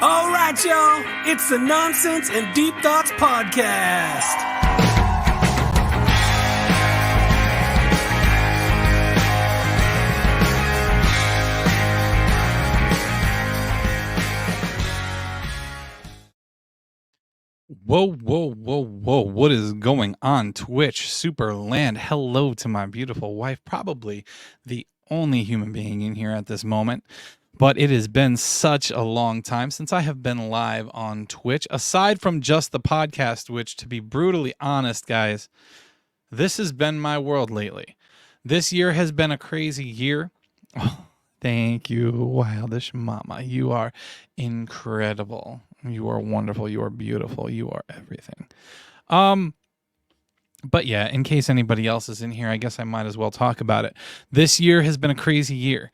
All right, y'all. It's the Nonsense and Deep Thoughts Podcast. Whoa, whoa, whoa, whoa. What is going on, Twitch Superland? Hello to my beautiful wife, probably the only human being in here at this moment. But it has been such a long time since I have been live on Twitch, aside from just the podcast, which, to be brutally honest, guys, this has been my world lately. This year has been a crazy year. Oh, thank you, Wildish Mama. You are incredible. You are wonderful. You are beautiful. You are everything. But yeah, in case anybody else is in here, I guess I might as well talk about it. This year has been a crazy year.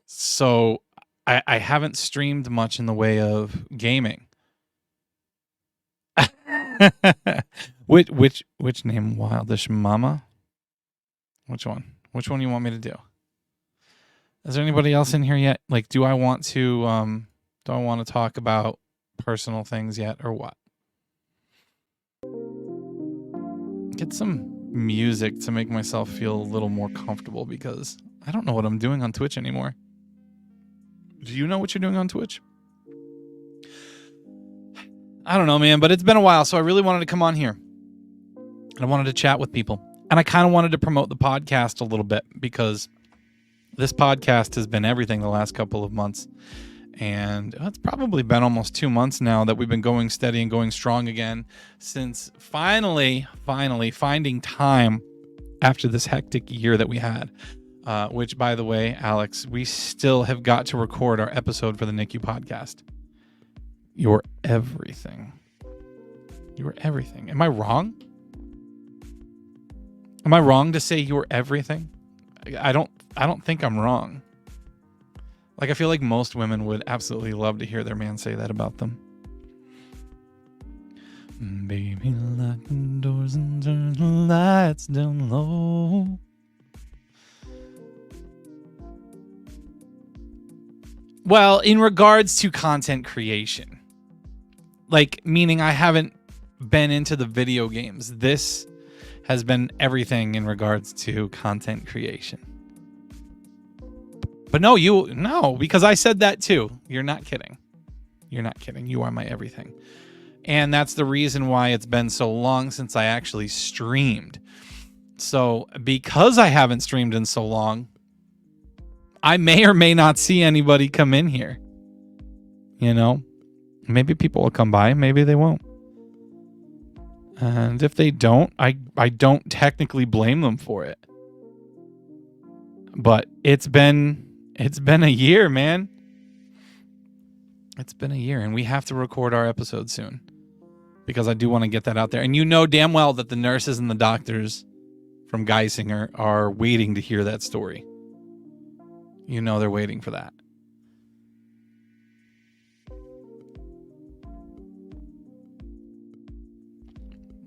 So I haven't streamed much in the way of gaming. Which name? Wildish Mama? Which one? Which one you want me to do? Is there anybody else in here yet? Like, do I want to talk about personal things yet, or what? Get some music to make myself feel a little more comfortable, because I don't know what I'm doing on Twitch anymore. Do you know what you're doing on Twitch? I don't know, man, but it's been a while, so I really wanted to come on here. And I wanted to chat with people. And I kind of wanted to promote the podcast a little bit, because this podcast has been everything the last couple of months. And it's probably been almost 2 months now that we've been going steady and going strong again, since finally finding time after this hectic year that we had. Which, by the way, Alex, we still have got to record our episode for the NICU podcast. You're everything. You're everything. Am I wrong? Am I wrong to say you're everything? I don't think I'm wrong. Like, I feel like most women would absolutely love to hear their man say that about them. Baby, lock the doors and turn the lights down low. Well, in regards to content creation, like, meaning I haven't been into the video games. This has been everything in regards to content creation. But no, because I said that too. You're not kidding. You're not kidding. You are my everything. And that's the reason why it's been so long since I actually streamed. So because I haven't streamed in so long, I may or may not see anybody come in here. You know, maybe people will come by, maybe they won't. And if they don't, I don't technically blame them for it. But it's been a year, man. It's been a year, and we have to record our episode soon, because I do want to get that out there. And you know damn well that the nurses and the doctors from Geisinger are waiting to hear that story. You know they're waiting for that.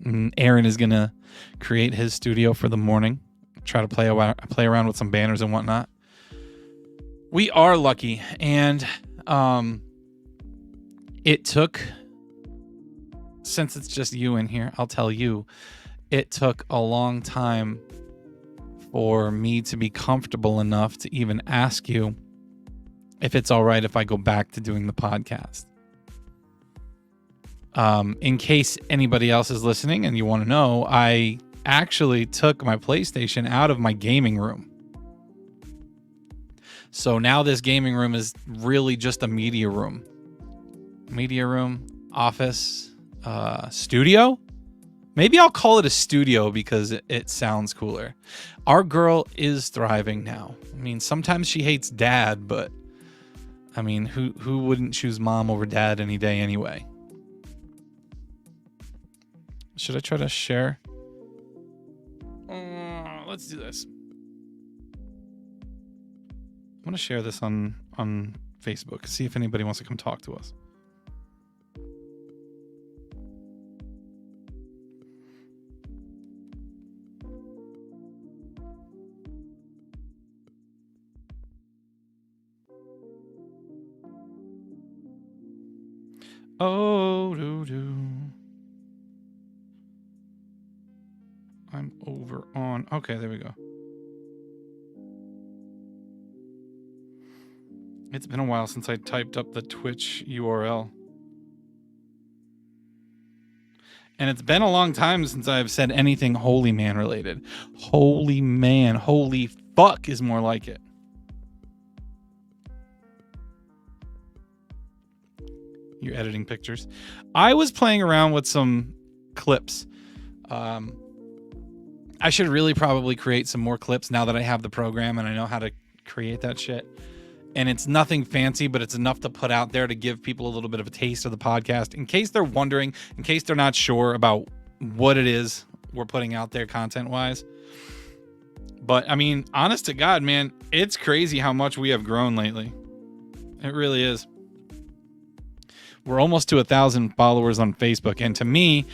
And Aaron is going to create his studio for the morning, try to play around with some banners and whatnot. We are lucky, and it took, since it's just you in here, I'll tell you, it took a long time for me to be comfortable enough to even ask you if it's all right if I go back to doing the podcast. In case anybody else is listening and you want to know, I actually took my PlayStation out of my gaming room. So now this gaming room is really just a media room. Media room, office, studio. Maybe I'll call it a studio because it sounds cooler. Our girl is thriving now. I mean, sometimes she hates dad, but I mean, who wouldn't choose mom over dad any day anyway? Should I try to share? Let's do this. I'm going to share this on Facebook. See if anybody wants to come talk to us. Oh, do. I'm over on. Okay, there we go. It's been a while since I typed up the Twitch URL. And it's been a long time since I've said anything Holy Man related. Holy man, holy fuck is more like it. You're editing pictures. I was playing around with some clips. I should really probably create some more clips now that I have the program and I know how to create that shit. And it's nothing fancy, but it's enough to put out there to give people a little bit of a taste of the podcast in case they're wondering, in case they're not sure about what it is we're putting out there content-wise. But, I mean, honest to God, man, it's crazy how much we have grown lately. It really is. We're almost to 1,000 followers on Facebook. And to me,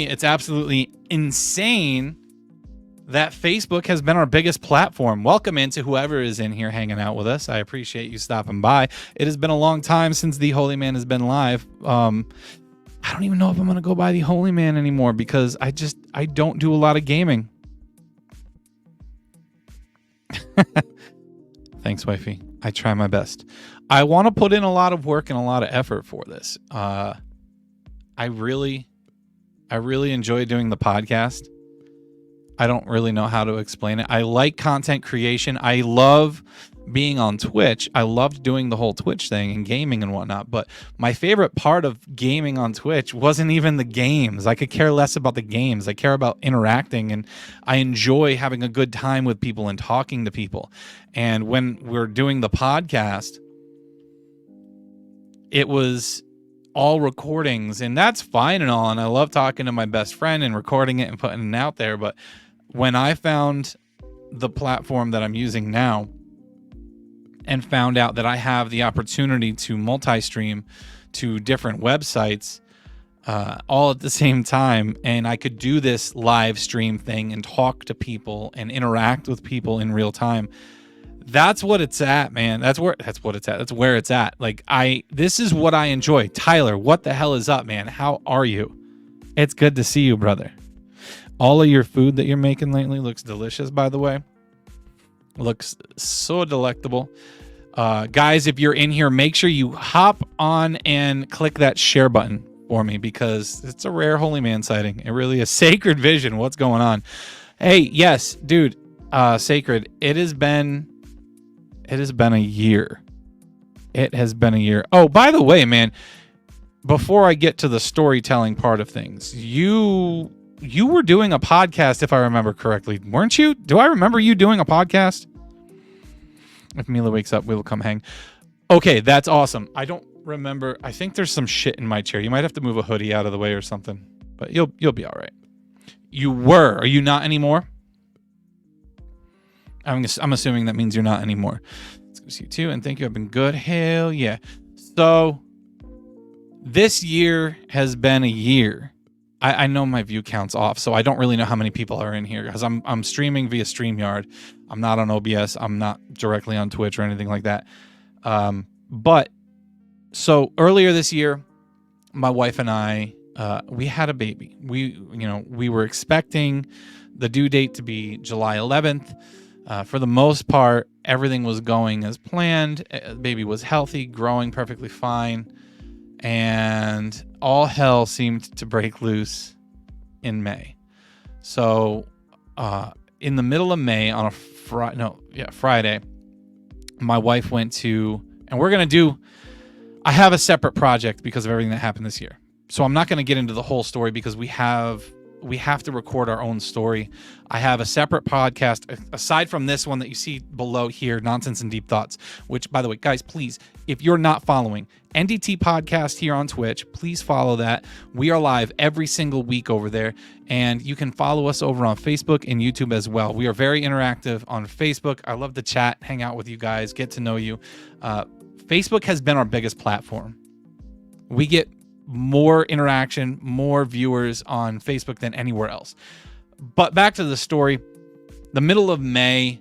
it's absolutely insane that Facebook has been our biggest platform. Welcome into whoever is in here hanging out with us. I appreciate you stopping by. It has been a long time since TheeHolyMan has been live. I don't even know if I'm going to go by TheeHolyMan anymore because I don't do a lot of gaming. Thanks, wifey. I try my best. I want to put in a lot of work and a lot of effort for this. I really enjoy doing the podcast. I don't really know how to explain it. I like content creation. I love being on Twitch. I loved doing the whole Twitch thing and gaming and whatnot. But my favorite part of gaming on Twitch wasn't even the games. I could care less about the games. I care about interacting, and I enjoy having a good time with people and talking to people. And when we're doing the podcast, it was all recordings, and that's fine and all. And I love talking to my best friend and recording it and putting it out there. But when I found the platform that I'm using now and found out that I have the opportunity to multi-stream to different websites all at the same time, and I could do this live stream thing and talk to people and interact with people in real time, that's what it's at, man. That's where it's at. Like, this is what I enjoy. Tyler, what the hell is up, man? How are you? It's good to see you, brother. All of your food that you're making lately looks delicious, by the way. Looks so delectable. Guys, if you're in here, make sure you hop on and click that share button for me because it's a rare Holy Man sighting. It really is. Sacred Vision, what's going on? Hey, yes, dude, Sacred, it has been a year. It has been a year. Oh, by the way, man, before I get to the storytelling part of things, you were doing a podcast, if I remember correctly, weren't you? Do I remember you doing a podcast? If Mila wakes up, we'll come hang. Okay, that's awesome. I don't remember. I think there's some shit in my chair. You might have to move a hoodie out of the way or something, but you'll be all right. You were. Are you not anymore? I'm assuming that means you're not anymore. Let's go see you too, and thank you. I've been good. Hell yeah. So this year has been a year. I know my view count's off, so I don't really know how many people are in here because I'm streaming via StreamYard. I'm not on OBS. I'm not directly on Twitch or anything like that. But so earlier this year, my wife and I, we had a baby. We were expecting the due date to be July 11th. For the most part, everything was going as planned. The baby was healthy, growing perfectly fine. And all hell seemed to break loose in May. So in the middle of May on a Friday, my wife went to, and I have a separate project because of everything that happened this year. So I'm not going to get into the whole story because we have to record our own story. I have a separate podcast aside from this one that you see below here, Nonsense and Deep Thoughts, which, by the way, guys, please, if you're not following NDT Podcast here on Twitch, please follow that. We are live every single week over there, and you can follow us over on Facebook and YouTube as well. We are very interactive on Facebook. I love to chat, hang out with you guys, get to know you. Facebook has been our biggest platform. We get more interaction, more viewers on Facebook than anywhere else. But back to the story. The middle of May,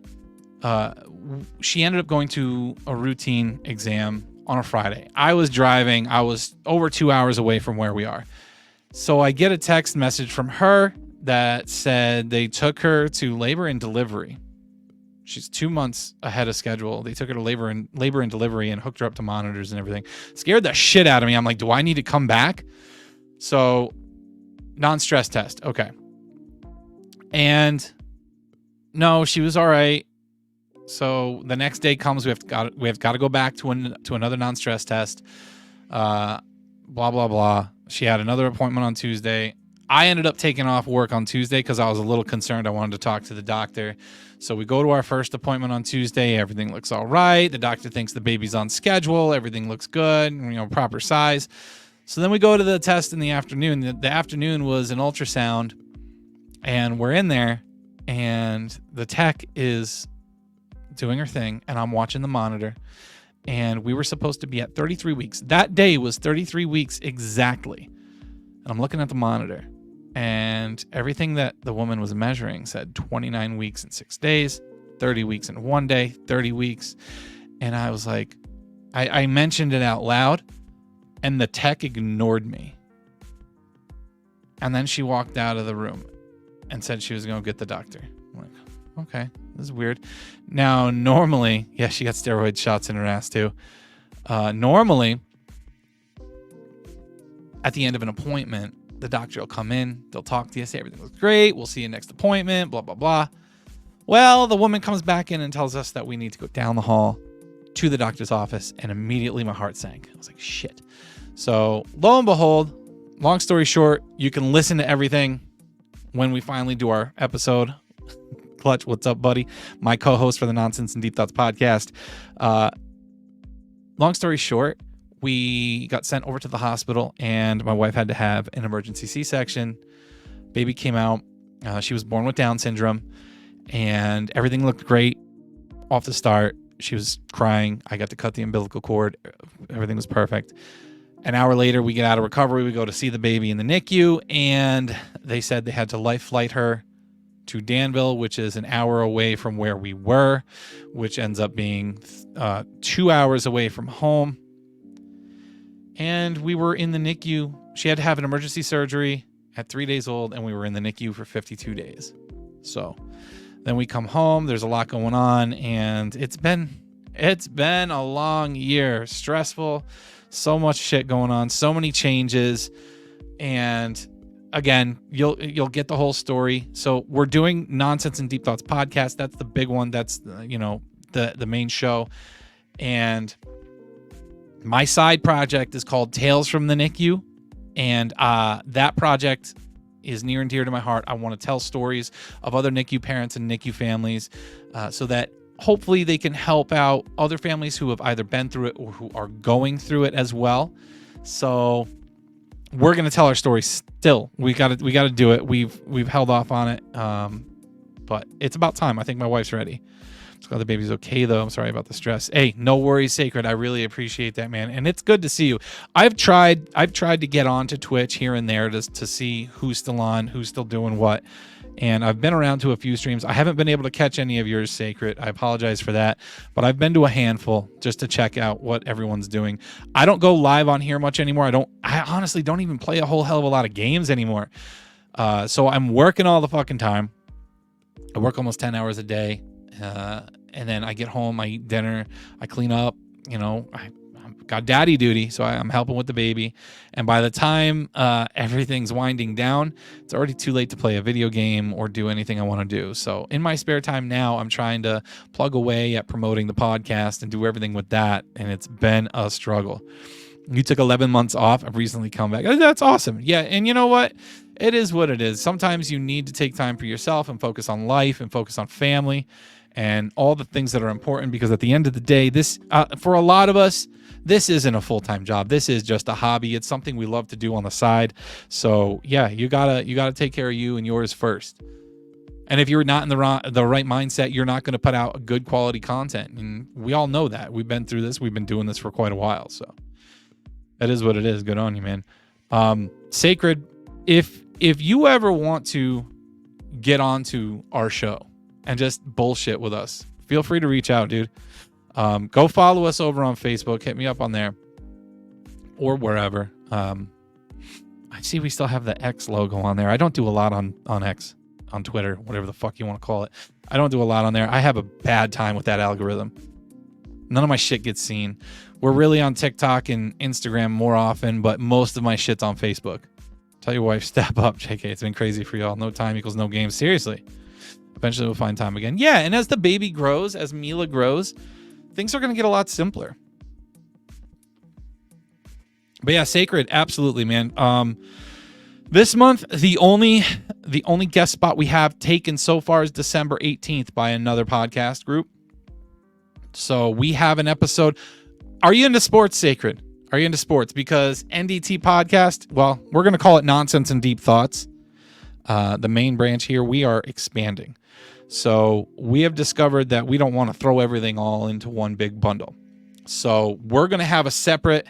she ended up going to a routine exam on a Friday. I was driving. I was over 2 hours away from where we are. So I get a text message from her that said they took her to labor and delivery. She's 2 months ahead of schedule. They took her to labor and delivery and hooked her up to monitors and everything. Scared the shit out of me. I'm like, do I need to come back? So non-stress test. Okay. And no, she was all right. So the next day comes, we have got to go back to another non-stress test. Blah, blah, blah. She had another appointment on Tuesday. I ended up taking off work on Tuesday because I was a little concerned. I wanted to talk to the doctor. So we go to our first appointment on Tuesday. Everything looks all right. The doctor thinks the baby's on schedule. Everything looks good, proper size. So then we go to the test in the afternoon. The afternoon was an ultrasound, and we're in there, and the tech is doing her thing, and I'm watching the monitor, and we were supposed to be at 33 weeks. That day was 33 weeks exactly. And I'm looking at the monitor, and everything that the woman was measuring said 29 weeks and 6 days, 30 weeks and 1 day, 30 weeks. And I was like, I mentioned it out loud, and the tech ignored me. And then she walked out of the room and said she was going to get the doctor. I'm like, okay, this is weird. Now, normally, yeah, she got steroid shots in her ass too. Normally, at the end of an appointment, the doctor will come in, they'll talk to you, say everything looks great, we'll see you next appointment, blah, blah, blah. Well, the woman comes back in and tells us that we need to go down the hall to the doctor's office, and immediately my heart sank. I was like, shit. So, lo and behold, long story short, you can listen to everything when we finally do our episode. Clutch, what's up, buddy? My co-host for the Nonsense and Deep Thoughts podcast. Long story short, we got sent over to the hospital, and my wife had to have an emergency C-section. Baby came out. She was born with Down syndrome, and everything looked great off the start. She was crying. I got to cut the umbilical cord. Everything was perfect. An hour later, we get out of recovery. We go to see the baby in the NICU, and they said they had to life flight her to Danville, which is an hour away from where we were, which ends up being 2 hours away from home. And we were in the NICU. She had to have an emergency surgery at 3 days old, and we were in the NICU for 52 days. So then we come home. There's a lot going on, and it's been a long year. Stressful, so much shit going on, so many changes, and again, you'll get the whole story. So we're doing Nonsense and Deep Thoughts podcast. That's the big one. That's the main show, and my side project is called Tales from the NICU, and that project is near and dear to my heart. I want to tell stories of other NICU parents and NICU families so that hopefully they can help out other families who have either been through it or who are going through it as well. So we're going to tell our story still. We got to do it. We've held off on it. But it's about time. I think my wife's ready. It's glad the baby's okay, though. I'm sorry about the stress. Hey, no worries, Sacred. I really appreciate that, man. And it's good to see you. I've tried to get onto Twitch here and there to see who's still on, who's still doing what. And I've been around to a few streams. I haven't been able to catch any of yours, Sacred. I apologize for that. But I've been to a handful just to check out what everyone's doing. I don't go live on here much anymore. I honestly don't even play a whole hell of a lot of games anymore. So I'm working all the fucking time. I work almost 10 hours a day. And then I get home, I eat dinner, I clean up, I've got daddy duty, so I'm helping with the baby. And by the time everything's winding down, it's already too late to play a video game or do anything I want to do. So in my spare time now, I'm trying to plug away at promoting the podcast and do everything with that. And it's been a struggle. You took 11 months off. I've recently come back. That's awesome. Yeah. And you know what? It is what it is. Sometimes you need to take time for yourself and focus on life and focus on family and all the things that are important, because at the end of the day, this, for a lot of us, this isn't a full-time job. This is just a hobby. It's something we love to do on the side. So yeah, you gotta take care of you and yours first. And if you're not in the right mindset, you're not going to put out good quality content. And we all know that. We've been through this. We've been doing this for quite a while. So that is what it is. Good on you, man. Sacred, if you ever want to get onto our show and just bullshit with us, feel free to reach out, dude. Go follow us over on Facebook. Hit me up on there or wherever. I see we still have the X logo on there. I don't do a lot on X, on Twitter, whatever the fuck you want to call it. I don't do a lot on there. I have a bad time with that algorithm. None of my shit gets seen. We're really on TikTok and Instagram more often, but most of my shit's on Facebook. Tell your wife, step up, JK. It's been crazy for y'all. No time equals no game. Seriously. Eventually we'll find time again. Yeah, and as the baby grows, as Mila grows, things are going to get a lot simpler. But yeah, Sacred, absolutely, man. This month, the only guest spot we have taken so far is December 18th by another podcast group. So we have an episode. Are you into sports, Sacred? Are you into sports? Because NDT podcast, well, we're going to call it Nonsense and Deep Thoughts. The main branch here, we are expanding. So we have discovered that we don't want to throw everything all into one big bundle. So we're going to have a separate...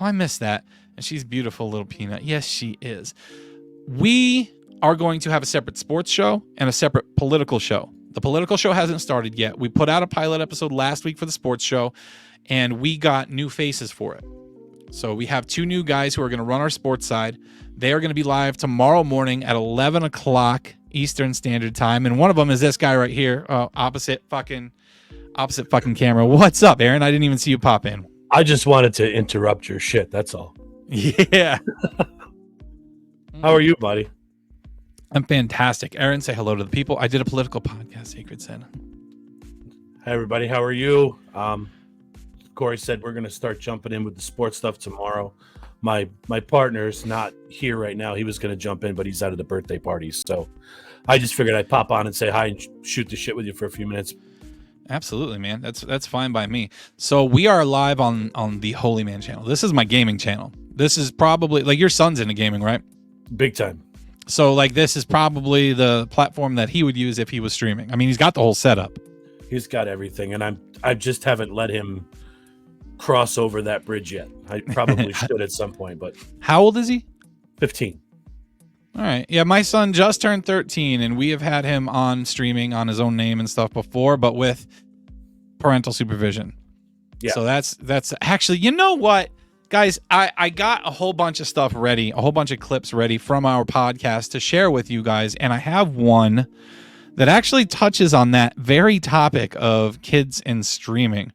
Oh, I missed that. And she's beautiful, little peanut. Yes, she is. We are going to have a separate sports show and a separate political show. The political show hasn't started yet. We put out a pilot episode last week for the sports show, and we got new faces for it. So we have 2 new guys who are going to run our sports side. They are going to be live tomorrow morning at 11 o'clock Eastern Standard Time. And one of them is this guy right here, opposite fucking camera. What's up, Aaron? I didn't even see you pop in. I just wanted to interrupt your shit. That's all. Yeah. How are you, buddy? I'm fantastic. Aaron, say hello to the people. I did a political podcast, Sacred said. Hi, everybody. How are you? Corey said we're going to start jumping in with the sports stuff tomorrow. My partner's not here right now. He was going to jump in, but he's out of the birthday party. So I just figured I'd pop on and say hi and shoot the shit with you for a few minutes. Absolutely, man. That's fine by me. So we are live on the TheeHolyMan channel. This is my gaming channel. This is probably, like, your son's into gaming, right? Big time. So, like, this is probably the platform that he would use if he was streaming. I mean, he's got the whole setup. He's got everything, and I just haven't let him cross over that bridge yet. I probably should at some point, but... How old is he? 15. All right. Yeah, my son just turned 13, and we have had him on streaming on his own name and stuff before, but with parental supervision. Yeah. So that's actually, you know what, guys, I got a whole bunch of stuff ready, a whole bunch of clips ready from our podcast to share with you guys, and I have one that actually touches on that very topic of kids and streaming.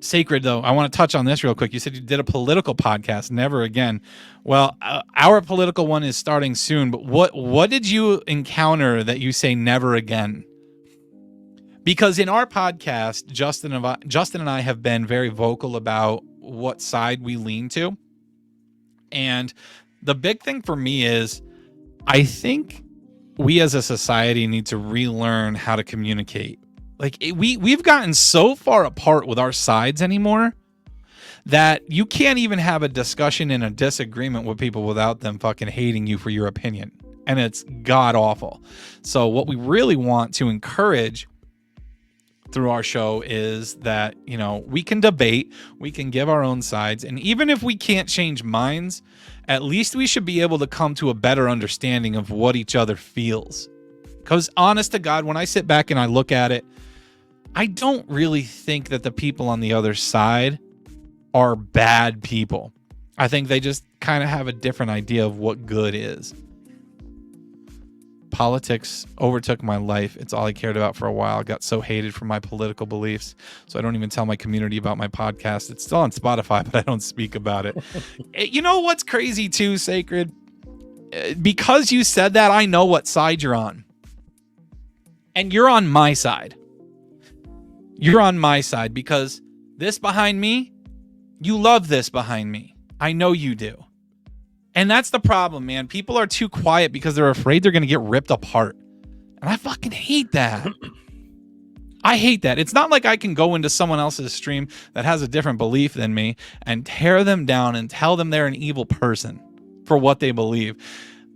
Sacred, though, I want to touch on this real quick. You said you did a political podcast, Never Again. Well, our political one is starting soon, but what did you encounter that you say never again? Because in our podcast, Justin and I have been very vocal about what side we lean to. And the big thing for me is I think we as a society need to relearn how to communicate. Like, we've gotten so far apart with our sides anymore that you can't even have a discussion and a disagreement with people without them fucking hating you for your opinion. And it's god awful. So what we really want to encourage through our show is that, you know, we can debate, we can give our own sides, and even if we can't change minds, at least we should be able to come to a better understanding of what each other feels. Because honest to God, when I sit back and I look at it, I don't really think that the people on the other side are bad people. I think they just kind of have a different idea of what good is. Politics overtook my life. It's all I cared about for a while. I got so hated for my political beliefs, so I don't even tell my community about my podcast. It's still on Spotify, but I don't speak about it. You know what's crazy too, Sacred? Because you said that, I know what side you're on. And you're on my side. You're on my side because this behind me, you love this behind me. I know you do. And that's the problem, man. People are too quiet because they're afraid they're going to get ripped apart. And I fucking hate that. I hate that. It's not like I can go into someone else's stream that has a different belief than me and tear them down and tell them they're an evil person for what they believe.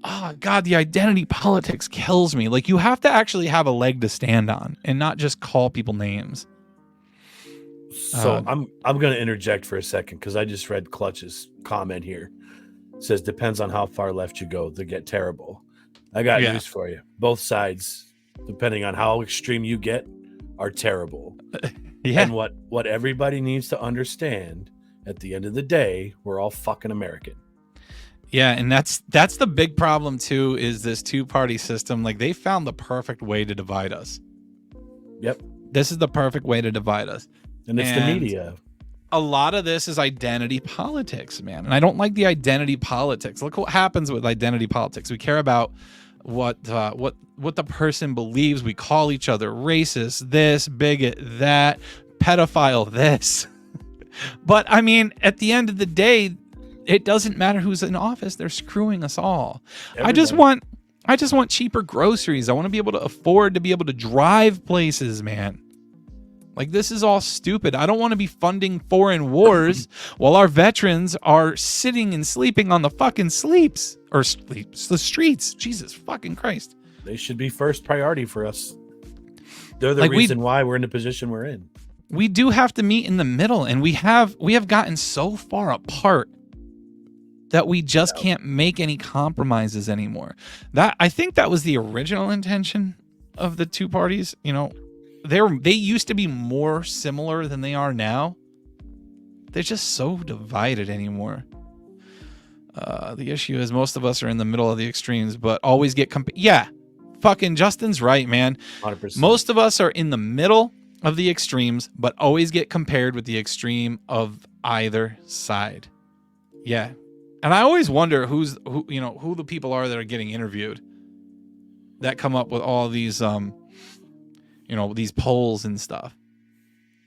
Oh, God, the identity politics kills me. Like, you have to actually have a leg to stand on and not just call people names. So I'm going to interject for a second because I just read Clutch's comment here. It says, depends on how far left you go, they get terrible. I got news for you. Both sides, depending on how extreme you get, are terrible. Yeah. And what everybody needs to understand, at the end of the day, we're all fucking American. Yeah, and that's the big problem too, is this two-party system. Like, they found the perfect way to divide us. Yep. This is the perfect way to divide us. And it's the media. A lot of this is identity politics, man. And I don't like the identity politics. Look what happens with identity politics. We care about what the person believes. We call each other racist, this, bigot, that, pedophile, this. But I mean, at the end of the day, it doesn't matter who's in office. They're screwing us all. Everybody. I just want cheaper groceries. I want to be able to afford to be able to drive places, man. Like, this is all stupid. I don't want to be funding foreign wars while our veterans are sitting and sleeping on the fucking the streets. Jesus fucking Christ. They should be first priority for us. They're the reason why we're in the position we're in. We do have to meet in the middle, and we have gotten so far apart that we just can't make any compromises anymore. I think that was the original intention of the two parties. You know, they used to be more similar than they are now. They're just so divided anymore. The issue is most of us are in the middle of the extremes, but always get yeah, fucking Justin's right, man. 100%. Most of us are in the middle of the extremes, but always get compared with the extreme of either side. Yeah. And I always wonder who the people are that are getting interviewed that come up with all these, these polls and stuff.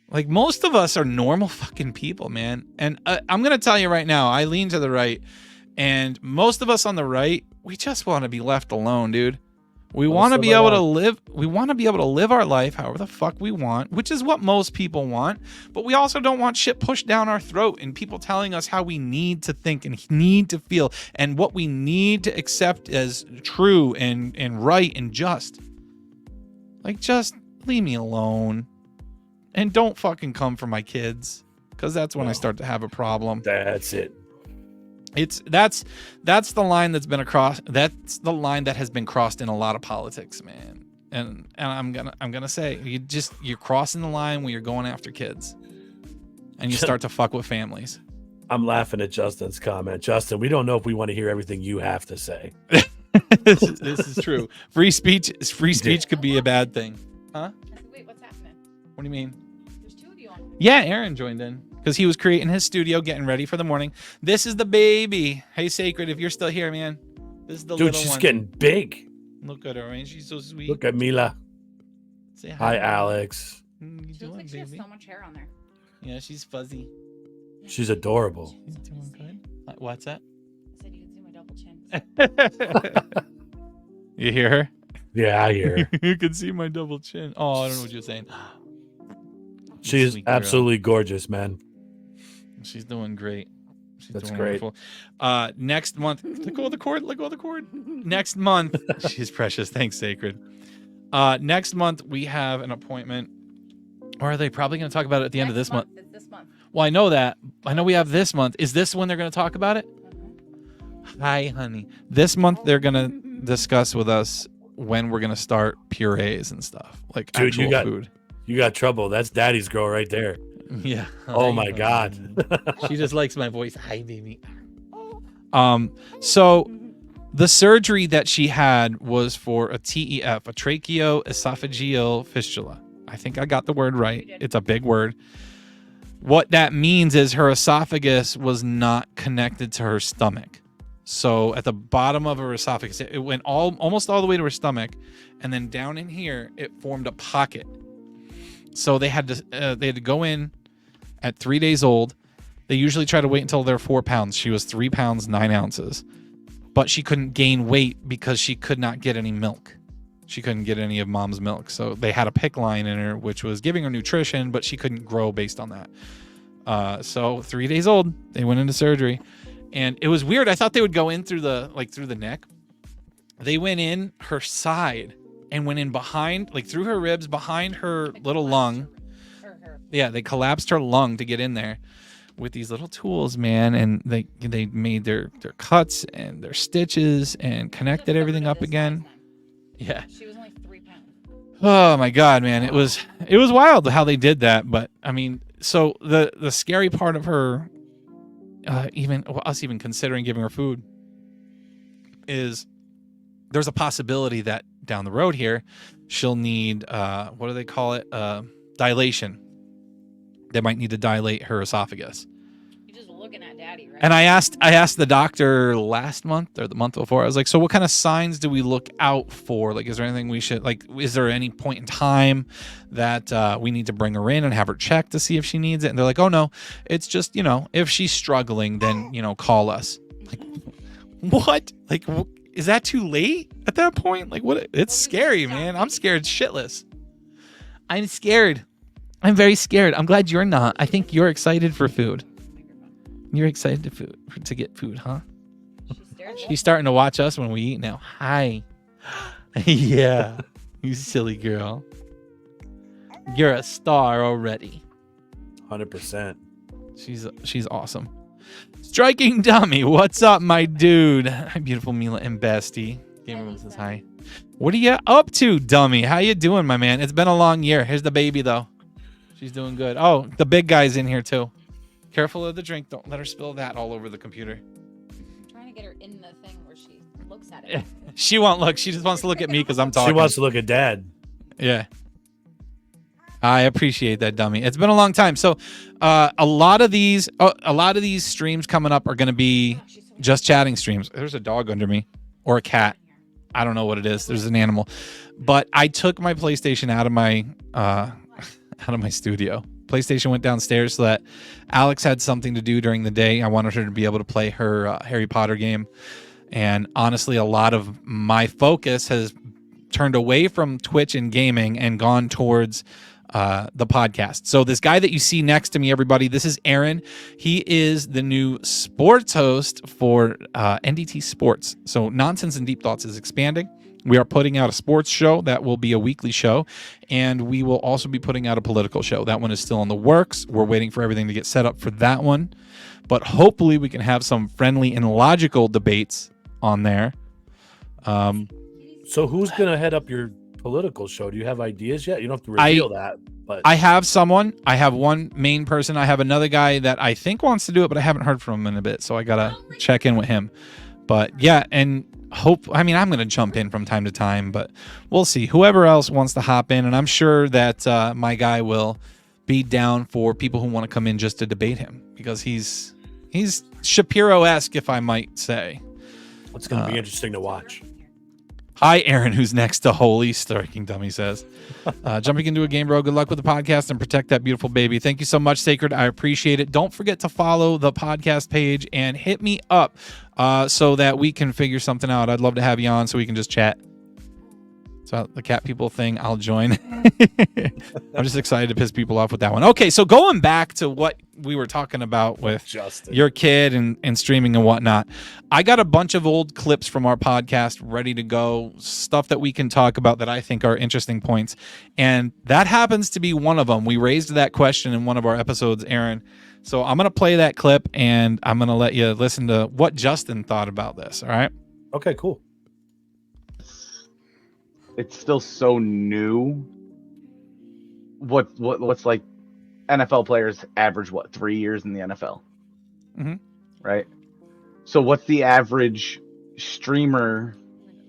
Like, most of us are normal fucking people, man. And I'm going to tell you right now, I lean to the right, and most of us on the right, we just want to be left alone, dude. We want to be able to live. We want to be able to live our life however the fuck we want, which is what most people want. But we also don't want shit pushed down our throat and people telling us how we need to think and need to feel and what we need to accept as true and right and just. Like, just leave me alone. And don't fucking come for my kids, because that's when I start to have a problem. That's it. That's the line that's been across. That's the line that has been crossed in a lot of politics, man. And I'm gonna say, you're crossing the line when you're going after kids, and you start to fuck with families. I'm laughing at Justin's comment. Justin, we don't know if we want to hear everything you have to say. This is true. Free speech could be a bad thing, huh? Wait, what's happening? What do you mean? There's two of you on. Yeah, Aaron joined in because he was creating his studio, getting ready for the morning. This is the baby. Hey, Sacred, if you're still here, man. This is the dude. Little She's one. getting big. Look at her, man. She's so sweet. Look at Mila. Say hi, Alex. You She looks doing, like she baby? has so much hair on there. Yeah, she's fuzzy. She's adorable. She's doing good. What's that? I said you can see my double chin. You hear her? Yeah, I hear her. You can see my double chin. Oh, I don't know what you're saying. She is Sweet girl. absolutely gorgeous, man. She's doing great. That's doing great. Wonderful. Next month, let go of the cord. Let go of the cord. Next month, she's precious. Thanks, Sacred. Next month we have an appointment. Or are they probably going to talk about it at the end of this month? It's this month. Well, I know that. I know we have this month. Is this when they're going to talk about it? Mm-hmm. Hi, honey. This month they're going to discuss with us when we're going to start purees and stuff, like Dude, actual food. You got trouble. That's Daddy's girl right there. Yeah. Oh my God. She just likes my voice. Hi, baby. So the surgery that she had was for a TEF, a tracheoesophageal fistula. I think I got the word right. It's a big word. What that means is her esophagus was not connected to her stomach. So at the bottom of her esophagus, it went almost all the way to her stomach, and then down in here, it formed a pocket. So they had to go in at 3 days old. They usually try to wait until they're 4 pounds. She was 3 pounds, 9 ounces. But she couldn't gain weight because she could not get any milk. She couldn't get any of mom's milk. So they had a PICC line in her, which was giving her nutrition, but she couldn't grow based on that. So 3 days old, they went into surgery. And it was weird. I thought they would go in through the neck. They went in her side and went in behind, like through her ribs, behind her little lung. Yeah, they collapsed her lung to get in there with these little tools, man. And they made their cuts and their stitches and connected everything up again. Yeah. She was only 3 pounds. Oh my God, man. It was wild how they did that. But I mean, so the scary part of her, us even considering giving her food, is there's a possibility that down the road here, she'll need, what do they call it? Dilation. They might need to dilate her esophagus. You're just looking at daddy, right? And I asked the doctor last month or the month before. I was like, so what kind of signs do we look out for? Like, is there anything we should, like, is there any point in time that we need to bring her in and have her checked to see if she needs it? And they're like, oh no, it's just, if she's struggling, then, call us. Like, what? Like, is that too late at that point? Like, what? It's scary, man. I'm scared shitless. I'm scared. I'm very scared. I'm glad you're not. I think you're excited for food. You're excited to get food, huh? She's starting to watch us when we eat now. Hi. Yeah. You silly girl. You're a star already. 100%. She's awesome. Striking Dummy, what's up, my dude? Hi, beautiful Mila and Bestie. Gamer says hi. What are you up to, Dummy? How you doing, my man? It's been a long year. Here's the baby, though. She's doing good. Oh, the big guy's in here, too. Careful of the drink. Don't let her spill that all over the computer. I'm trying to get her in the thing where she looks at it. She won't look. She just wants to look at me because I'm talking. She wants to look at Dad. Yeah. I appreciate that, Dummy. It's been a long time. So a lot of these streams coming up are going to be just chatting streams. There's a dog under me or a cat. I don't know what it is. There's an animal. But I took my PlayStation out of my studio. PlayStation went downstairs so that Alex had something to do during the day. I wanted her to be able to play her Harry Potter game. And honestly, a lot of my focus has turned away from Twitch and gaming and gone towards the podcast. So this guy that you see next to me, everybody, this is Aaron. He is the new sports host for NDT Sports. So Nonsense and Deep Thoughts is expanding. We are putting out a sports show that will be a weekly show, and we will also be putting out a political show. That one is still in the works. We're waiting for everything to get set up for that one, but hopefully we can have some friendly and logical debates on there. So who's going to head up your political show? Do you have ideas yet? You don't have to reveal that, but I have someone. I have one main person. I have another guy that I think wants to do it, but I haven't heard from him in a bit, so I got to check in with him. But yeah, and I'm going to jump in from time to time, but we'll see. Whoever else wants to hop in, and I'm sure that my guy will be down for people who want to come in just to debate him, because he's Shapiro-esque, if I might say. It's going to be interesting to watch. Hi, Aaron, who's next to Holy Striking Dummy says. Jumping into a game, bro. Good luck with the podcast and protect that beautiful baby. Thank you so much, Sacred. I appreciate it. Don't forget to follow the podcast page and hit me up so that we can figure something out. I'd love to have you on so we can just chat. So the cat people thing, I'll join. I'm just excited to piss people off with that one. Okay, so going back to what we were talking about with Justin, your kid and streaming and whatnot, I got a bunch of old clips from our podcast ready to go, stuff that we can talk about that I think are interesting points. And that happens to be one of them. We raised that question in one of our episodes, Aaron. So I'm going to play that clip, and I'm going to let you listen to what Justin thought about this, all right? Okay, cool. It's still so new. What's like NFL players average 3 years in the NFL, right? So what's the average streamer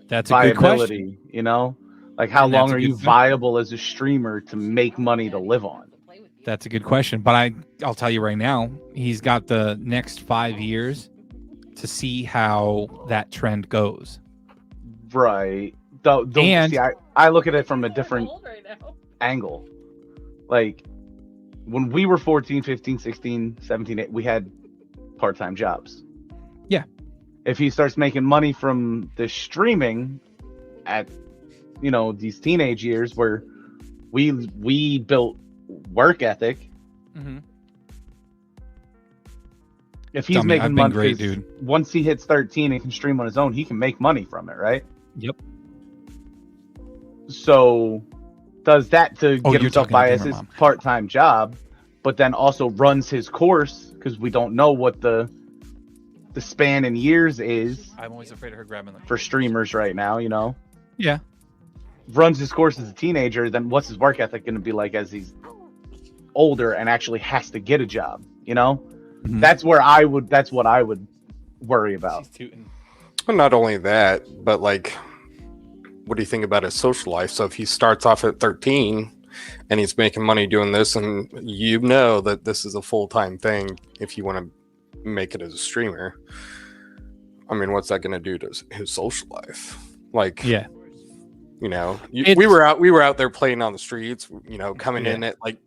That's a good viability? question. Like how And long that's a are you good thing. viable as a streamer to make money to live on? That's a good question, but I'll tell you right now, he's got the next 5 years to see how that trend goes. Right. And- See, I look at it from a different Right now. angle. Like when we were 14, 15, 16, 17, we had part-time jobs. Yeah. If he starts making money from the streaming at these teenage years where we built work ethic. Mm-hmm. If he's Dummy, making I've been money, great, 'cause dude. once he hits 13 and can stream on his own, he can make money from it, right? Yep. So does that to Oh, get you're himself talking to by as Gamer his Mom. part-time job, but then also runs his course because we don't know what the span in years is I'm always afraid of her grabbing the for streamers right now, Yeah. runs his course as a teenager, then what's his work ethic going to be like as he's older and actually has to get a job? You know, Mhm. that's what I would worry about. She's tooting. Well, not only that, but like, what do you think about his social life? So if he starts off at 13 and he's making money doing this, and you know that this is a full-time thing if you want to make it as a streamer, I mean, what's that going to do to his social life? Like, Yeah. you know, It's- we were out there playing on the streets, you know, coming Yeah. in at like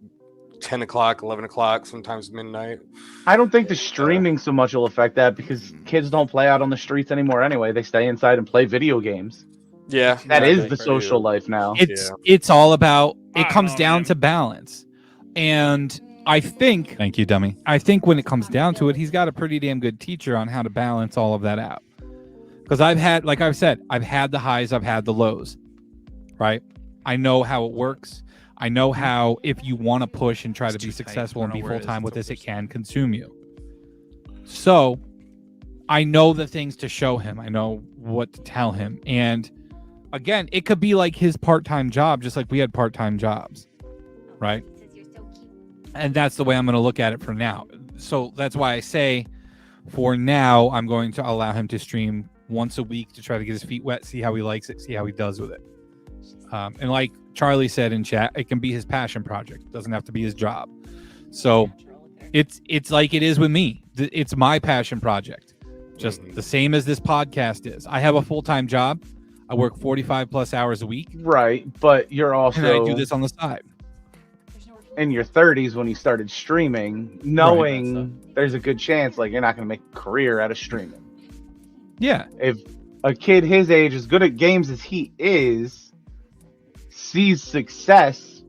10 o'clock, 11 o'clock, sometimes midnight. I don't think the streaming so much will affect that because kids don't play out on the streets anymore anyway. They stay inside and play video games. Yeah, That I is think the so, social too. life now. It's all about, I it don't comes know, down man. to balance. And I think, thank you, dummy. I think when it comes down to it, he's got a pretty damn good teacher on how to balance all of that out. Because I've had, like I've said, I've had the highs, I've had the lows, right? I know how it works. I know how if you want to push and try to be successful and be full-time with this, it can consume you. So I know the things to show him. I know what to tell him. And again, it could be like his part-time job, just like we had part-time jobs, right? And that's the way I'm going to look at it for now. So that's why I say for now, I'm going to allow him to stream once a week to try to get his feet wet, see how he likes it, see how he does with it. And like Charlie said in chat, it can be his passion project. It doesn't have to be his job. So it's like it is with me. It's my passion project. Just the same as this podcast is. I have a full-time job. I work 45 plus hours a week. Right, but you're also And I do this on the side. in your 30s when you started streaming, knowing there's a good chance like you're not going to make a career out of streaming. Yeah. If a kid his age, as good at games as he is, sees success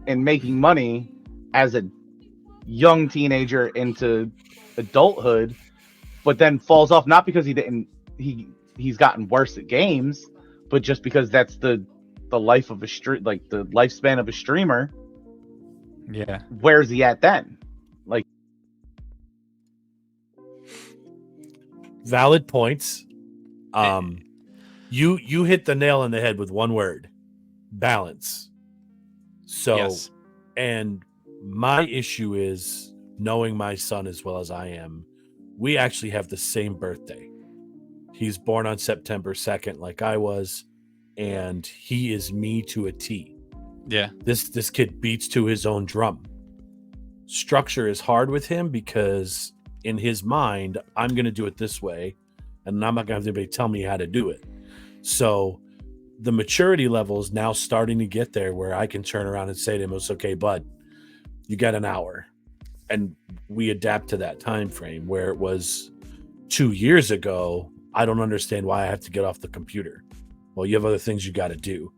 in making money as a young teenager into adulthood, but then falls off, not because he's gotten worse at games, but just because that's the life of a like the lifespan of a streamer. Yeah. Where's he at then? Like, Valid points. You hit the nail on the head with one word: balance. So, Yes. and my issue is knowing my son as well as I am. We actually have the same birthday. He's born on September 2nd, like I was, and he is me to a T. Yeah. This kid beats to his own drum. Structure is hard with him because in his mind, I'm going to do it this way, and I'm not going to have anybody tell me how to do it. So the maturity level is now starting to get there where I can turn around and say to him, "It's okay, bud, you got an hour." And we adapt to that time frame. Where it was 2 years ago, I don't understand why I have to get off the computer. Well, you have other things you got to do.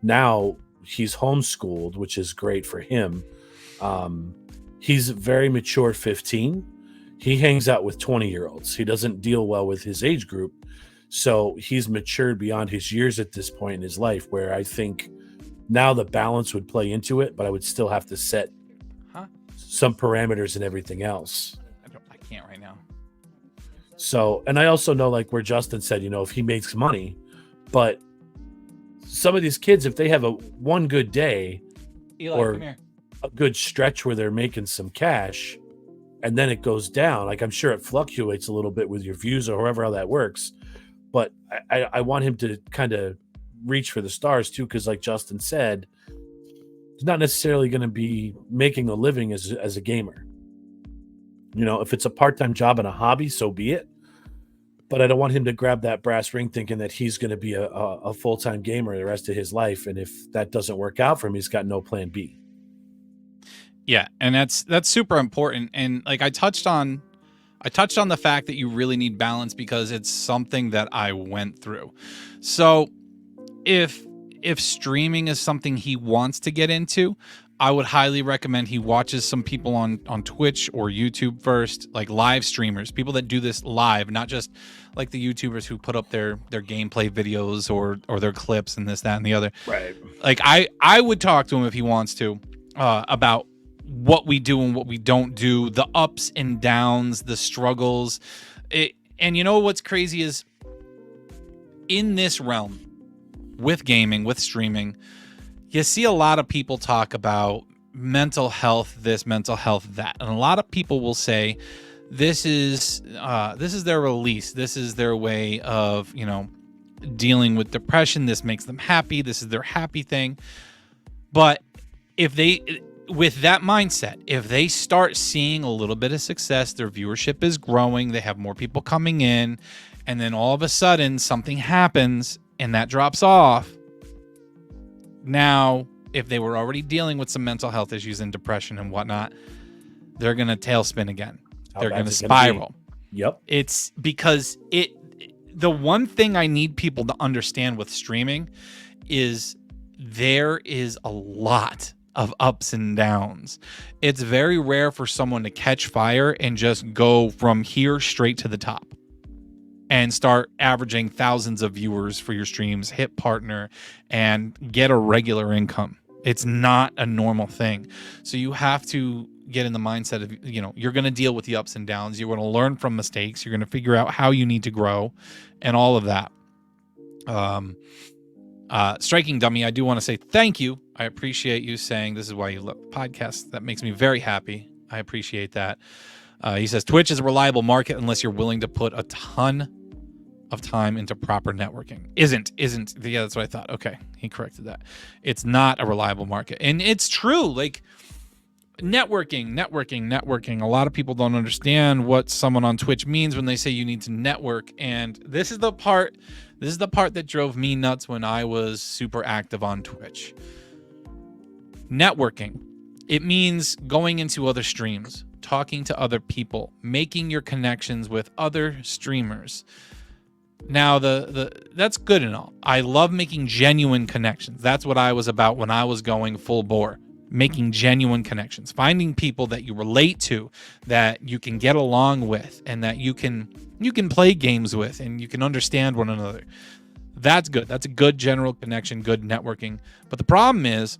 Now he's homeschooled, which is great for him. He's very mature 15. He hangs out with 20-year-olds. He doesn't deal well with his age group. So he's matured beyond his years at this point in his life, where I think now the balance would play into it, but I would still have to set some parameters and everything else. I can't right now. So, and I also know, like where Justin said, if he makes money, but some of these kids, if they have one good day Eli, or come here. a good stretch where they're making some cash, and then it goes down, like I'm sure it fluctuates a little bit with your views or however how that works. But I want him to kind of reach for the stars too, because like Justin said, he's not necessarily going to be making a living as a gamer. If it's a part-time job and a hobby, so be it. But I don't want him to grab that brass ring thinking that he's going to be a full-time gamer the rest of his life. And if that doesn't work out for him, he's got no plan B. Yeah, and that's super important. And like I touched on the fact that you really need balance because it's something that I went through. So if streaming is something he wants to get into, I would highly recommend he watches some people on Twitch or YouTube first, like live streamers, people that do this live, not just like the YouTubers who put up their gameplay videos or their clips and this, that, and the other. Right. Like I would talk to him if he wants to about what we do and what we don't do, the ups and downs, the struggles. And you know what's crazy is in this realm, with gaming, with streaming, you see a lot of people talk about mental health, this, mental health, that. And a lot of people will say this is their release. This is their way of, dealing with depression. This makes them happy. This is their happy thing. But with that mindset, if they start seeing a little bit of success, their viewership is growing, they have more people coming in, and then all of a sudden something happens and that drops off. Now, if they were already dealing with some mental health issues and depression and whatnot, they're going to tailspin again. They're going to spiral. Yep. It's because the one thing I need people to understand with streaming is there is a lot of ups and downs. It's very rare for someone to catch fire and just go from here straight to the top and start averaging thousands of viewers for your streams, hit partner, and get a regular income. It's not a normal thing. So you have to get in the mindset of, you're going to deal with the ups and downs. You're going to learn from mistakes. You're going to figure out how you need to grow and all of that. Striking Dummy, I do want to say thank you. I appreciate you saying this is why you love the podcast. That makes me very happy. I appreciate that. He says Twitch is a reliable market unless you're willing to put a ton of time into proper networking. Isn't. Yeah, that's what I thought. Okay, he corrected that. It's not a reliable market. And it's true. Like, networking. A lot of people don't understand what someone on Twitch means when they say you need to network. And this is the part that drove me nuts when I was super active on Twitch. Networking. It means going into other streams, talking to other people, making your connections with other streamers. Now, that's good and all. I love making genuine connections. That's what I was about when I was going full bore. Making genuine connections, finding people that you relate to, that you can get along with, and that you can play games with, and you can understand one another. That's good. That's a good general connection, good networking. But the problem is,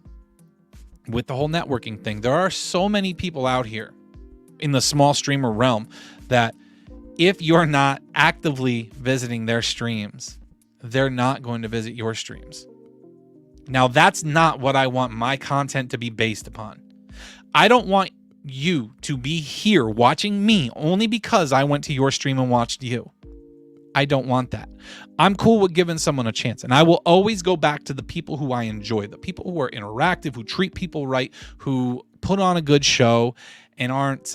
with the whole networking thing, there are so many people out here in the small streamer realm that if you're not actively visiting their streams, they're not going to visit your streams. Now, that's not what I want my content to be based upon. I don't want you to be here watching me only because I went to your stream and watched you. I don't want that. I'm cool with giving someone a chance, and I will always go back to the people who I enjoy, the people who are interactive, who treat people right, who put on a good show and aren't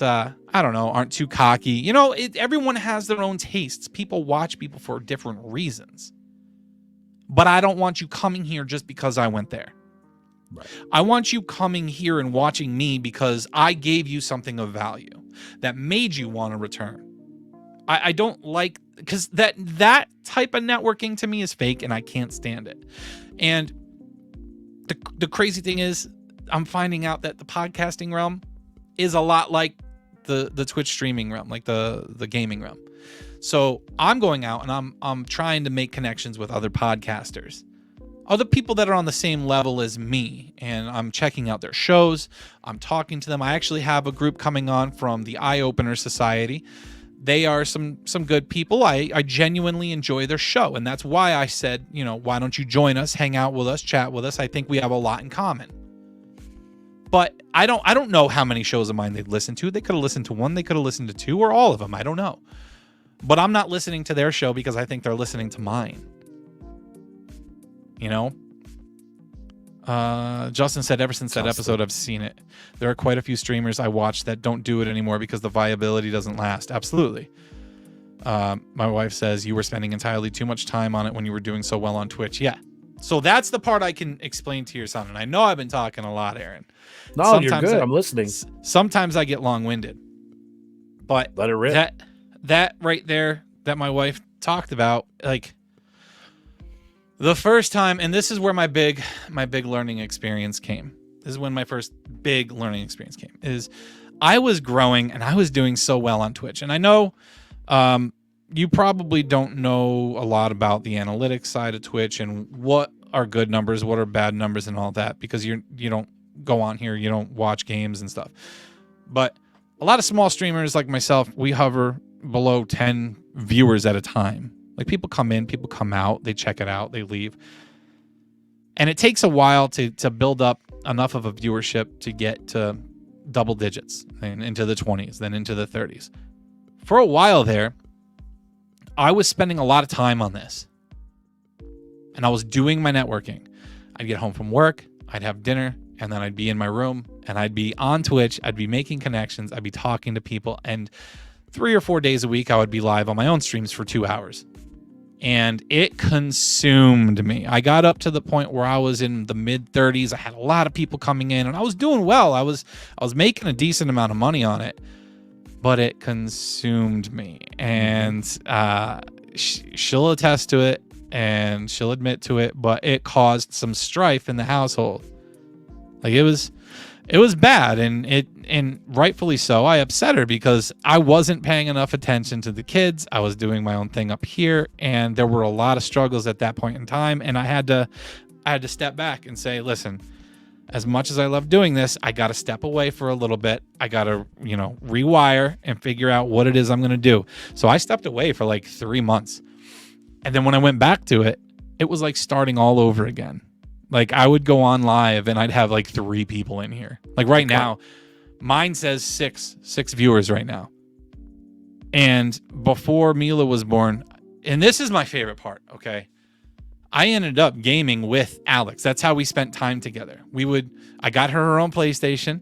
too cocky. Everyone has their own tastes. People watch people for different reasons. But I don't want you coming here just because I went there. Right. I want you coming here and watching me because I gave you something of value that made you want to return. I don't like, because that type of networking to me is fake and I can't stand it. And the crazy thing is, I'm finding out that the podcasting realm is a lot like the Twitch streaming realm, like the gaming realm. So I'm going out and I'm trying to make connections with other podcasters, other people that are on the same level as me, and I'm checking out their shows. I'm talking to them. I actually have a group coming on from the Eye Opener Society. They are some good people. I genuinely enjoy their show, and that's why I said, why don't you join us, hang out with us, chat with us? I think we have a lot in common. But I don't know how many shows of mine they'd listen to. They could have listened to one, they could have listened to two, or all of them. I don't know. But I'm not listening to their show because I think they're listening to mine. Justin said, ever since that episode, I've seen it. There are quite a few streamers I watch that don't do it anymore because the viability doesn't last. Absolutely. My wife says you were spending entirely too much time on it when you were doing so well on Twitch. Yeah. So that's the part I can explain to your son. And I know I've been talking a lot, Aaron. No, sometimes you're good. I'm listening. Sometimes I get long-winded. But let it rip. That right there that my wife talked about, like, the first time, and this is where my big learning experience came. This is when my first big learning experience came. Is I was growing and I was doing so well on Twitch. And I know you probably don't know a lot about the analytics side of Twitch and what are good numbers, what are bad numbers and all that, because you don't go on here, you don't watch games and stuff. But a lot of small streamers like myself, we hover below 10 viewers at a time. Like, people come in, people come out, they check it out, they leave. And it takes a while to build up enough of a viewership to get to double digits and into the 20s, then into the 30s. For a while there, I was spending a lot of time on this. And I was doing my networking. I'd get home from work, I'd have dinner, and then I'd be in my room, and I'd be on Twitch, I'd be making connections, I'd be talking to people, and 3 or 4 days a week, I would be live on my own streams for 2 hours. And it consumed me. I got up to the point where I was in the mid 30s. I had a lot of people coming in, and I was doing well. I was making a decent amount of money on it, but it consumed me. And she'll attest to it, and she'll admit to it, but it caused some strife in the household. Like it was bad, and rightfully so. I upset her because I wasn't paying enough attention to the kids. I was doing my own thing up here, and there were a lot of struggles at that point in time, and I had to step back and say, listen, as much as I love doing this, I got to step away for a little bit. I got to, rewire and figure out what it is I'm going to do. So I stepped away for like 3 months. And then when I went back to it, it was like starting all over again. Like I would go on live and I'd have like 3 people in here. Like right now, mine says six viewers right now. And before Mila was born, and this is my favorite part, okay? I ended up gaming with Alex. That's how we spent time together. I got her own PlayStation,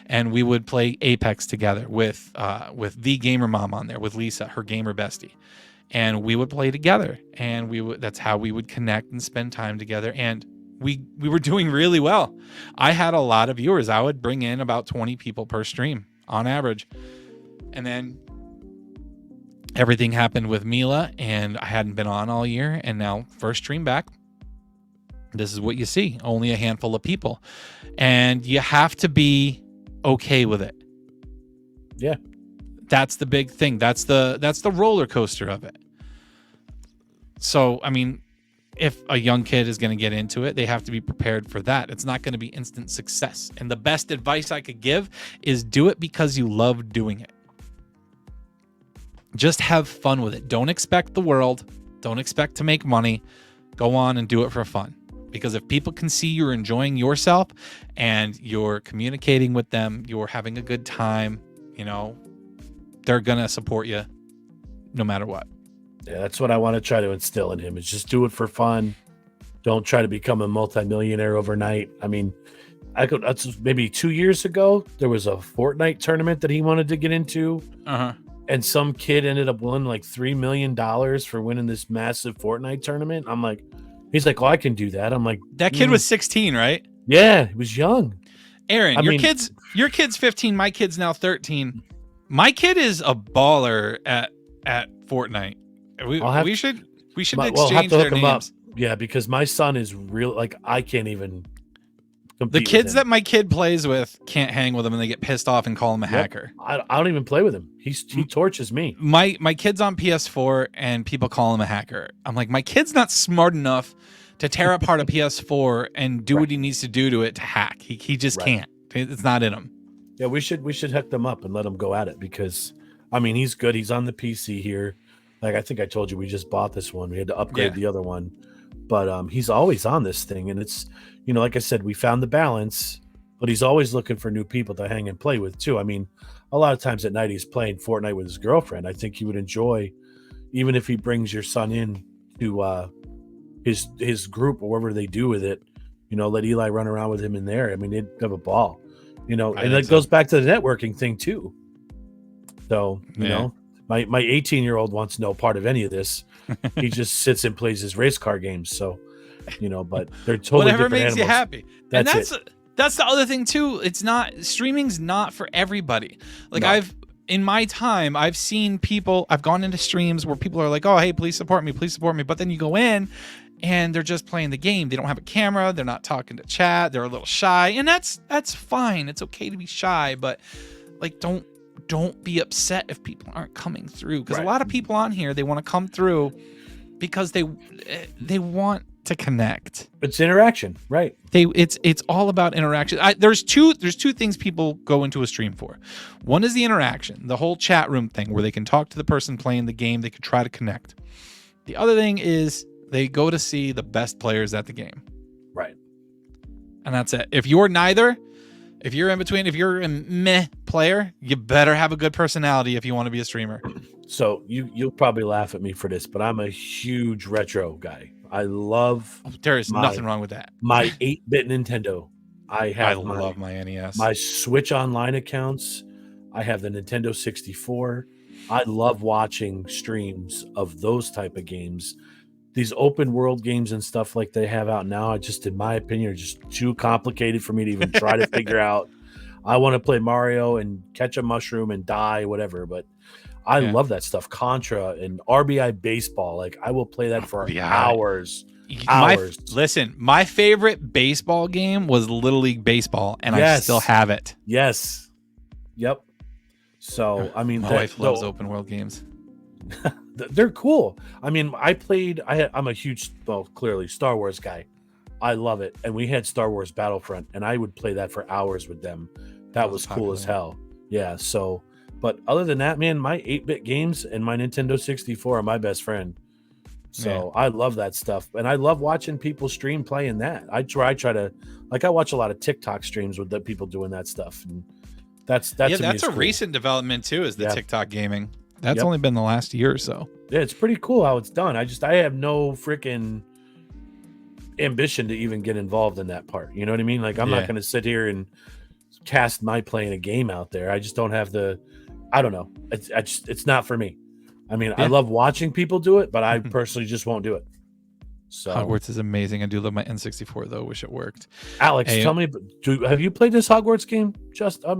and we would play Apex together with the gamer mom on there, with Lisa, her gamer bestie. And we would play together, and that's how we would connect and spend time together. And we were doing really well. I had a lot of viewers. I would bring in about 20 people per stream on average. And then everything happened with Mila, and I hadn't been on all year. And now first stream back, this is what you see. Only a handful of people. And you have to be okay with it. Yeah. That's the big thing. That's the roller coaster of it. So, I mean, if a young kid is going to get into it, they have to be prepared for that. It's not going to be instant success. And the best advice I could give is do it because you love doing it. Just have fun with it. Don't expect the world. Don't expect to make money. Go on and do it for fun. Because if people can see you're enjoying yourself and you're communicating with them, you're having a good time, they're going to support you no matter what. Yeah, that's what I want to try to instill in him, is just do it for fun. Don't try to become a multimillionaire overnight. I mean, that's maybe 2 years ago, there was a Fortnite tournament that he wanted to get into. Uh-huh. And some kid ended up winning like $3 million for winning this massive Fortnite tournament. I'm like, he's like, oh, I can do that. I'm like, that kid was 16, right? Yeah, he was young. Aaron, your kid's 15. My kid's now 13. My kid is a baller at Fortnite. We should exchange their names. Yeah, because my son is real. Like I can't even. The kids that my kid plays with can't hang with him, and they get pissed off and call him a hacker. I don't even play with him. He torches me. My kid's on PS4, and people call him a hacker. I'm like, my kid's not smart enough to tear apart a PS4 and do what he needs to do to it to hack. He just can't. It's not in him. Yeah, we should hook them up and let him go at it, because I mean he's good. He's on the PC here. Like I think I told you, we just bought this one. We had to upgrade the other one, but he's always on this thing, and it's like I said, we found the balance. But he's always looking for new people to hang and play with too. I mean, a lot of times at night he's playing Fortnite with his girlfriend. I think he would enjoy, even if he brings your son in to his group or whatever they do with it. Let Eli run around with him in there. I mean, they'd have a ball. And that goes back to the networking thing too. So my 18-year-old wants no part of any of this. He just sits and plays his race car games. So, but they're totally whatever different makes animals. you happy. That's the other thing too. It's not, streaming's not for everybody. Like No. in my time, I've seen people, I've gone into streams where people are like, oh, hey, please support me. But then you go in and they're just playing the game. They don't have a camera. They're not talking to chat. They're a little shy, and that's fine. It's okay to be shy, but like, don't be upset if people aren't coming through. Because a lot of people on here, they want to come through because they want to connect. It's interaction, right? It's all about interaction. There's two things people go into a stream for. One is the interaction, the whole chat room thing where they can talk to the person playing the game. They can try to connect. The other thing is they go to see the best players at the game. Right. And that's it. If you're neither, if you're in between, if you're a meh player, you better have a good personality if you want to be a streamer. So you'll probably laugh at me for this, but I'm a huge retro guy. I love There is nothing wrong with that. my 8-bit Nintendo. I love my NES. My Switch Online accounts. I have the Nintendo 64. I love watching streams of those type of games. These open world games and stuff like they have out now, in my opinion, are just too complicated for me to even try to figure out. I want to play Mario and catch a mushroom and die, whatever. But I love that stuff. Contra and RBI baseball. Like I will play that for hours. Listen, my favorite baseball game was Little League Baseball, and I still have it. Yes. Yep. So I mean, my wife loves open world games. They're cool. I mean, I'm a huge, clearly Star Wars guy. I love it. And we had Star Wars Battlefront, and I would play that for hours with them. That was cool as hell. Yeah. So, but other than that, man, my 8-bit games and my Nintendo 64 are my best friend. So I love that stuff. And I love watching people stream playing that. I try to, like, I watch a lot of TikTok streams with the people doing that stuff. And that's a recent development too, is the TikTok gaming. That's only been the last year or so. Yeah, it's pretty cool how it's done. I have no freaking ambition to even get involved in that part. You know what I mean? Like, I'm not going to sit here and cast my playing a game out there. I just don't have I don't know. It's not for me. I mean, I love watching people do it, but I personally just won't do it. So Hogwarts is amazing. I do love my N64 though. Wish it worked. Alex, tell me, have you played this Hogwarts game?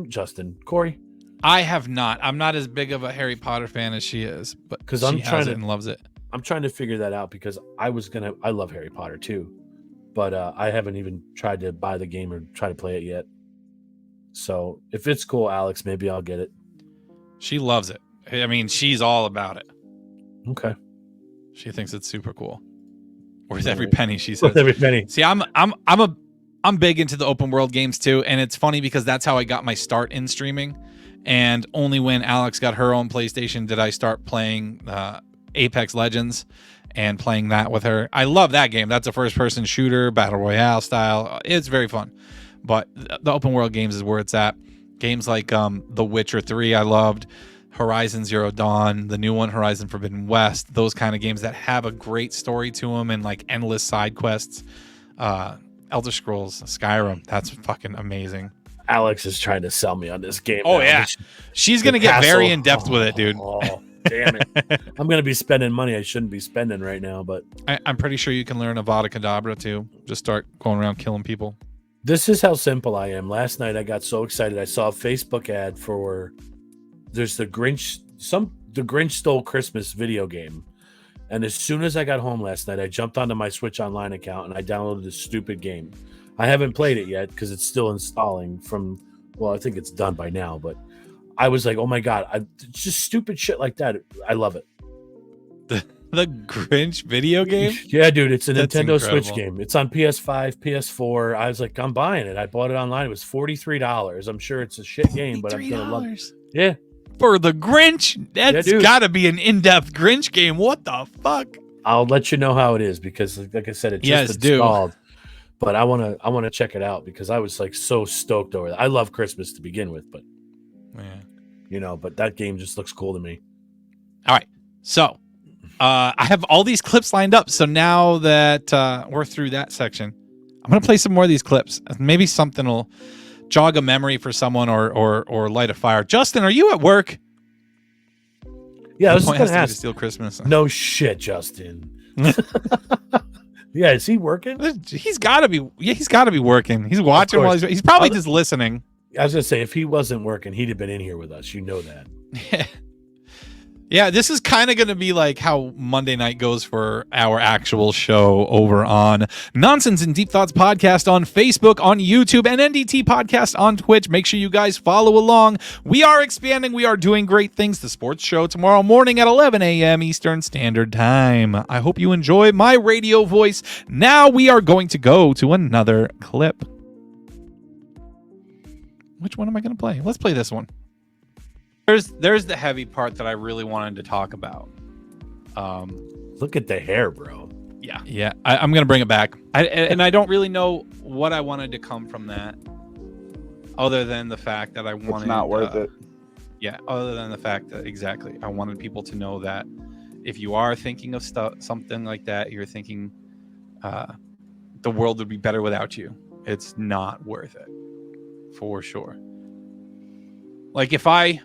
Justin, Corey? I have not. I'm not as big of a Harry Potter fan as she is, but because she has it and loves it. I'm trying to figure that out because I love Harry Potter too, but I haven't even tried to buy the game or try to play it yet. So if it's cool, Alex, maybe I'll get it. She loves it. I mean, she's all about it. Okay. She thinks it's super cool. Worth every penny, she says. Worth every penny. See, I'm big into the open world games too, and it's funny because that's how I got my start in streaming. And only when Alex got her own PlayStation did I start playing Apex Legends and playing that with her. I love that game. That's a first-person shooter, battle royale style. It's very fun. But the open world games is where it's at. Games like The Witcher 3 I loved, Horizon Zero Dawn, the new one, Horizon Forbidden West, those kind of games that have a great story to them and like endless side quests. Elder Scrolls, Skyrim, that's fucking amazing. Alex is trying to sell me on this game. Oh, yeah. She's going to get very in-depth with it, dude. Oh, damn it. I'm going to be spending money I shouldn't be spending right now, but... I'm pretty sure you can learn Avada Kedavra, too. Just start going around killing people. This is how simple I am. Last night, I got so excited. I saw a Facebook ad for... There's the Grinch Stole Christmas video game. And as soon as I got home last night, I jumped onto my Switch Online account and I downloaded this stupid game. I haven't played it yet because it's still installing I think it's done by now, but I was like, oh my God, it's just stupid shit like that. I love it. The Grinch video game? Yeah, dude, it's a That's Nintendo incredible. Switch game. It's on PS5, PS4. I was like, I'm buying it. I bought it online. It was $43. I'm sure it's a shit game, but I'm going to love it. Yeah. For the Grinch? That's got to be an in-depth Grinch game. What the fuck? I'll let you know how it is because, like I said, it just installed. But I want to check it out because I was like so stoked over that. I love Christmas to begin with, but but that game just looks cool to me. All right, so I have all these clips lined up. So now that we're through that section, I'm gonna play some more of these clips. Maybe something will jog a memory for someone or light a fire. Justin, are you at work? Yeah, I was just gonna ask. To steal Christmas. No shit, Justin. Yeah, is he working? He's got to be. Yeah, he's got to be working. He's watching while he's probably just listening. I was gonna say, if he wasn't working, he'd have been in here with us. You know that. Yeah, this is kind of going to be like how Monday night goes for our actual show over on Nonsense and Deep Thoughts Podcast on Facebook, on YouTube, and NDT Podcast on Twitch. Make sure you guys follow along. We are expanding. We are doing great things. The sports show tomorrow morning at 11 a.m. Eastern Standard Time. I hope you enjoy my radio voice. Now we are going to go to another clip. Which one am I going to play? Let's play this one. There's the heavy part that I really wanted to talk about. Look at the hair, bro. Yeah, I'm going to bring it back. And I don't really know what I wanted to come from that, other than the fact that I wanted... It's not worth it. Yeah, other than the fact that, exactly, I wanted people to know that if you are thinking of something like that, you're thinking the world would be better without you. It's not worth it, for sure. Like, if I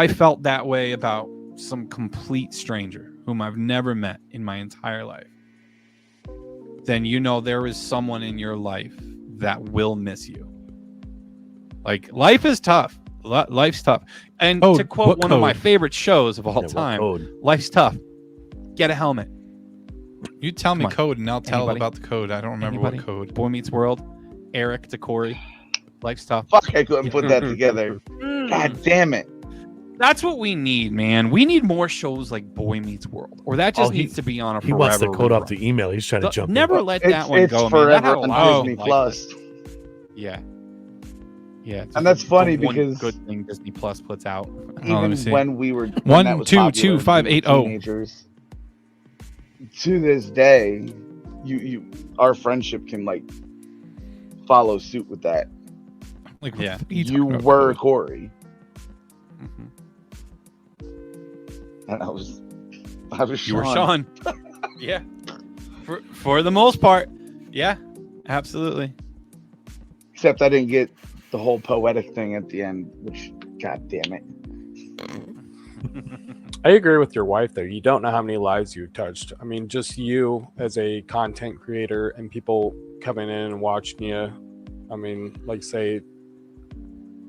felt that way about some complete stranger whom I've never met in my entire life, then you know there is someone in your life that will miss you. Like, life is tough. Life's tough. And to quote one of my favorite shows of all time, life's tough. Get a helmet. You tell me code and I'll tell about the code. I don't remember what code. Boy Meets World. Eric to Corey. Life's tough. Fuck, I couldn't put that together. God damn it. That's what we need, man. We need more shows like Boy Meets World, or that just needs to be on a forever. He wants to code off the email. He's trying to jump. Never let that one go. It's forever on Disney Plus. Yeah, yeah. And that's funny because good thing Disney Plus puts out. Even when we were 1-2-2-5-8-0. To this day, our friendship can like follow suit with that. Like, yeah, you were Corey. Mm-hmm. And I was Sean. You were Sean. Yeah. For the most part. Yeah, absolutely. Except I didn't get the whole poetic thing at the end, which, god damn it. I agree with your wife there. You don't know how many lives you've touched. I mean, just you as a content creator and people coming in and watching you. I mean, like, say,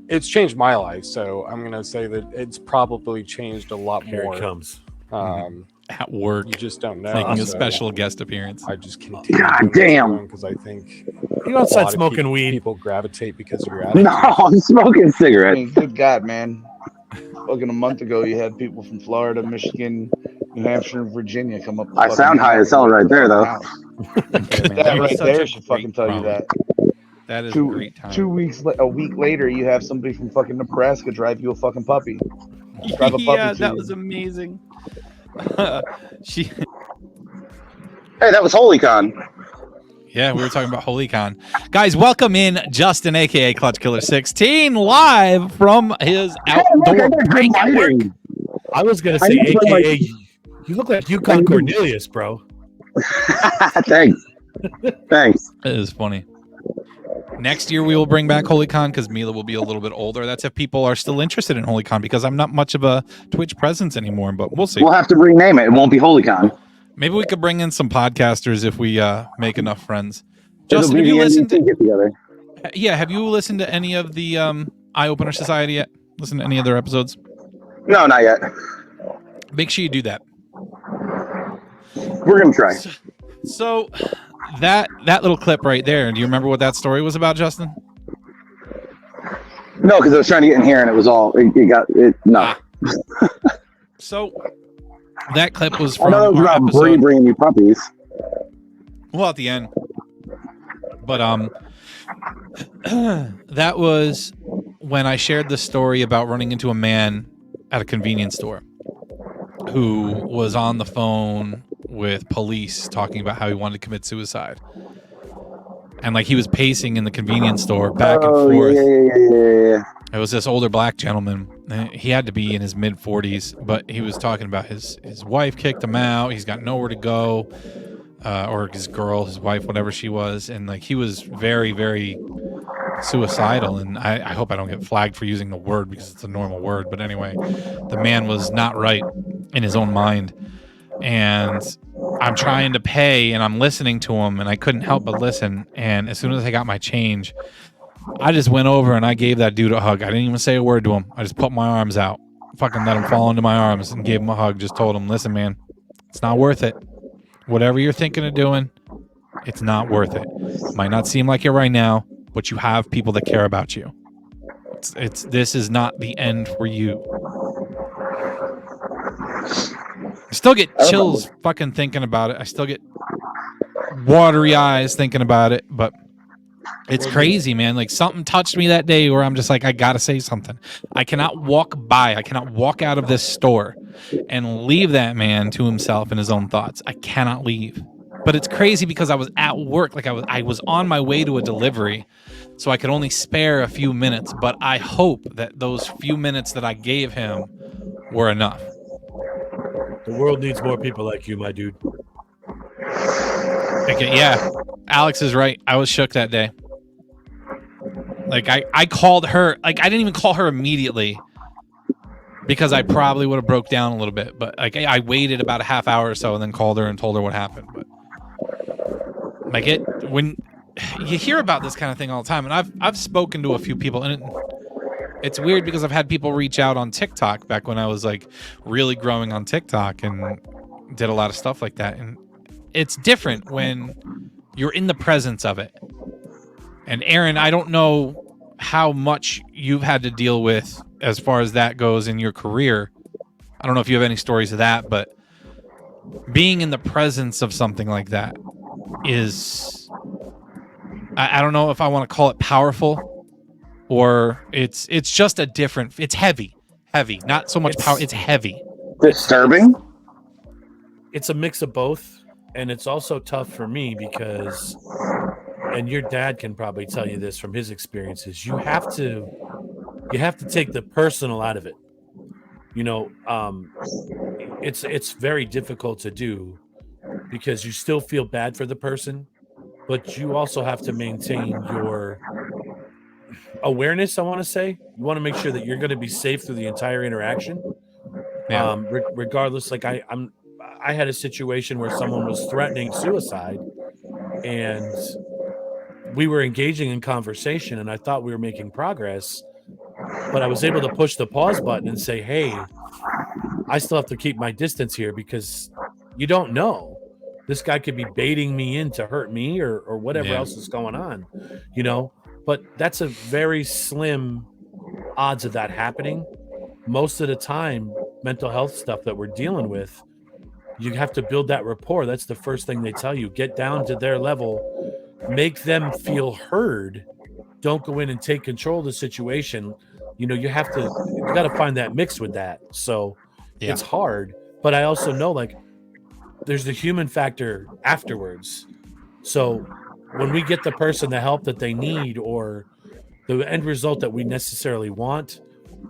it's changed my life, so I'm gonna say that it's probably changed a lot more. Here it comes. At work, you just don't know. Making a special guest appearance. I just continue. God damn! Because I think you outside smoking weed. People gravitate because of your attitude. No, I'm smoking a cigarette. I mean, good God, man! Fucking a month ago, you had people from Florida, Michigan, New Hampshire, and Virginia come up. I sound high as hell right there, though. That right there should fucking tell you that. That is a great time. A week later, you have somebody from fucking Nebraska drive you a fucking puppy. Drive a puppy Yeah, to that you. was amazing. Hey, that was HolyCon. Yeah, we were talking about HolyCon. Guys, welcome in Justin, a.k.a. Clutch Killer 16, live from his outdoor break at work. I was going to say, a.k.a. You look like Yukon Cornelius, bro. Thanks. It is funny. Next year, we will bring back HolyCon because Mila will be a little bit older. That's if people are still interested in HolyCon because I'm not much of a Twitch presence anymore, but we'll see. We'll have to rename it. It won't be HolyCon. Maybe we could bring in some podcasters if we make enough friends. Justin, have you listened to get together? Yeah, have you listened to any of the Eye Opener Society yet? Listen to any of their episodes? No, not yet. Make sure you do that. We're gonna try. So that little clip right there. Do you remember what that story was about, Justin? No, because I was trying to get in here and it was all no. So that clip was from I know it was our about episode. bringing me puppies. Well, at the end, but that was when I shared the story about running into a man at a convenience store who was on the phone with police talking about how he wanted to commit suicide. And like he was pacing in the convenience store back and forth. Yeah. It was this older black gentleman. He had to be in his mid 40s, but he was talking about his wife kicked him out. He's got nowhere to go, or his girl, his wife, whatever she was. And like he was very, very suicidal. And I hope I don't get flagged for using the word because it's a normal word. But anyway, the man was not right in his own mind. And I'm trying to pay and I'm listening to him and I couldn't help but listen. And as soon as I got my change, I just went over and I gave that dude a hug. I didn't even say a word to him. I just put my arms out, fucking let him fall into my arms and gave him a hug. Just told him, listen, man, it's not worth it. Whatever you're thinking of doing, it's not worth it. Might not seem like it right now, but you have people that care about you. This is not the end for you. I still get chills fucking thinking about it. I still get watery eyes thinking about it, but it's crazy, man. Like something touched me that day where I'm just like, I gotta say something. I cannot walk out of this store and leave that man to himself and his own thoughts. I cannot leave. But it's crazy because I was at work, like I was on my way to a delivery, so I could only spare a few minutes. But I hope that those few minutes that I gave him were enough. The world needs more people like you, my dude. Okay, yeah, Alex is right. I was shook that day. Like I called her, like I didn't even call her immediately because I probably would have broke down a little bit. But like I waited about a half hour or so and then called her and told her what happened. But like when you hear about this kind of thing all the time, and I've spoken to a few people, and it's weird because I've had people reach out on TikTok back when I was like really growing on TikTok and did a lot of stuff like that. And it's different when you're in the presence of it. And Aaron, I don't know how much you've had to deal with as far as that goes in your career. I don't know if you have any stories of that, but being in the presence of something like that is, I don't know if I want to call it powerful, or it's just a different, it's heavy, not so much power, it's heavy. Disturbing? It's a mix of both, and it's also tough for me because, and your dad can probably tell you this from his experiences, you have to take the personal out of it. You know, it's very difficult to do because you still feel bad for the person, but you also have to maintain your awareness. I want to say you want to make sure that you're going to be safe through the entire interaction. Yeah. Regardless, like I had a situation where someone was threatening suicide, and we were engaging in conversation, and I thought we were making progress, but I was able to push the pause button and say, hey, I still have to keep my distance here because you don't know. This guy could be baiting me in to hurt me or whatever else is going on, you know? But that's a very slim odds of that happening. Most of the time, mental health stuff that we're dealing with, you have to build that rapport. That's the first thing they tell you. Get down to their level, make them feel heard. Don't go in and take control of the situation. You know, you got to find that mix with that. So it's hard, but I also know like there's the human factor afterwards. So when we get the person the help that they need or the end result that we necessarily want,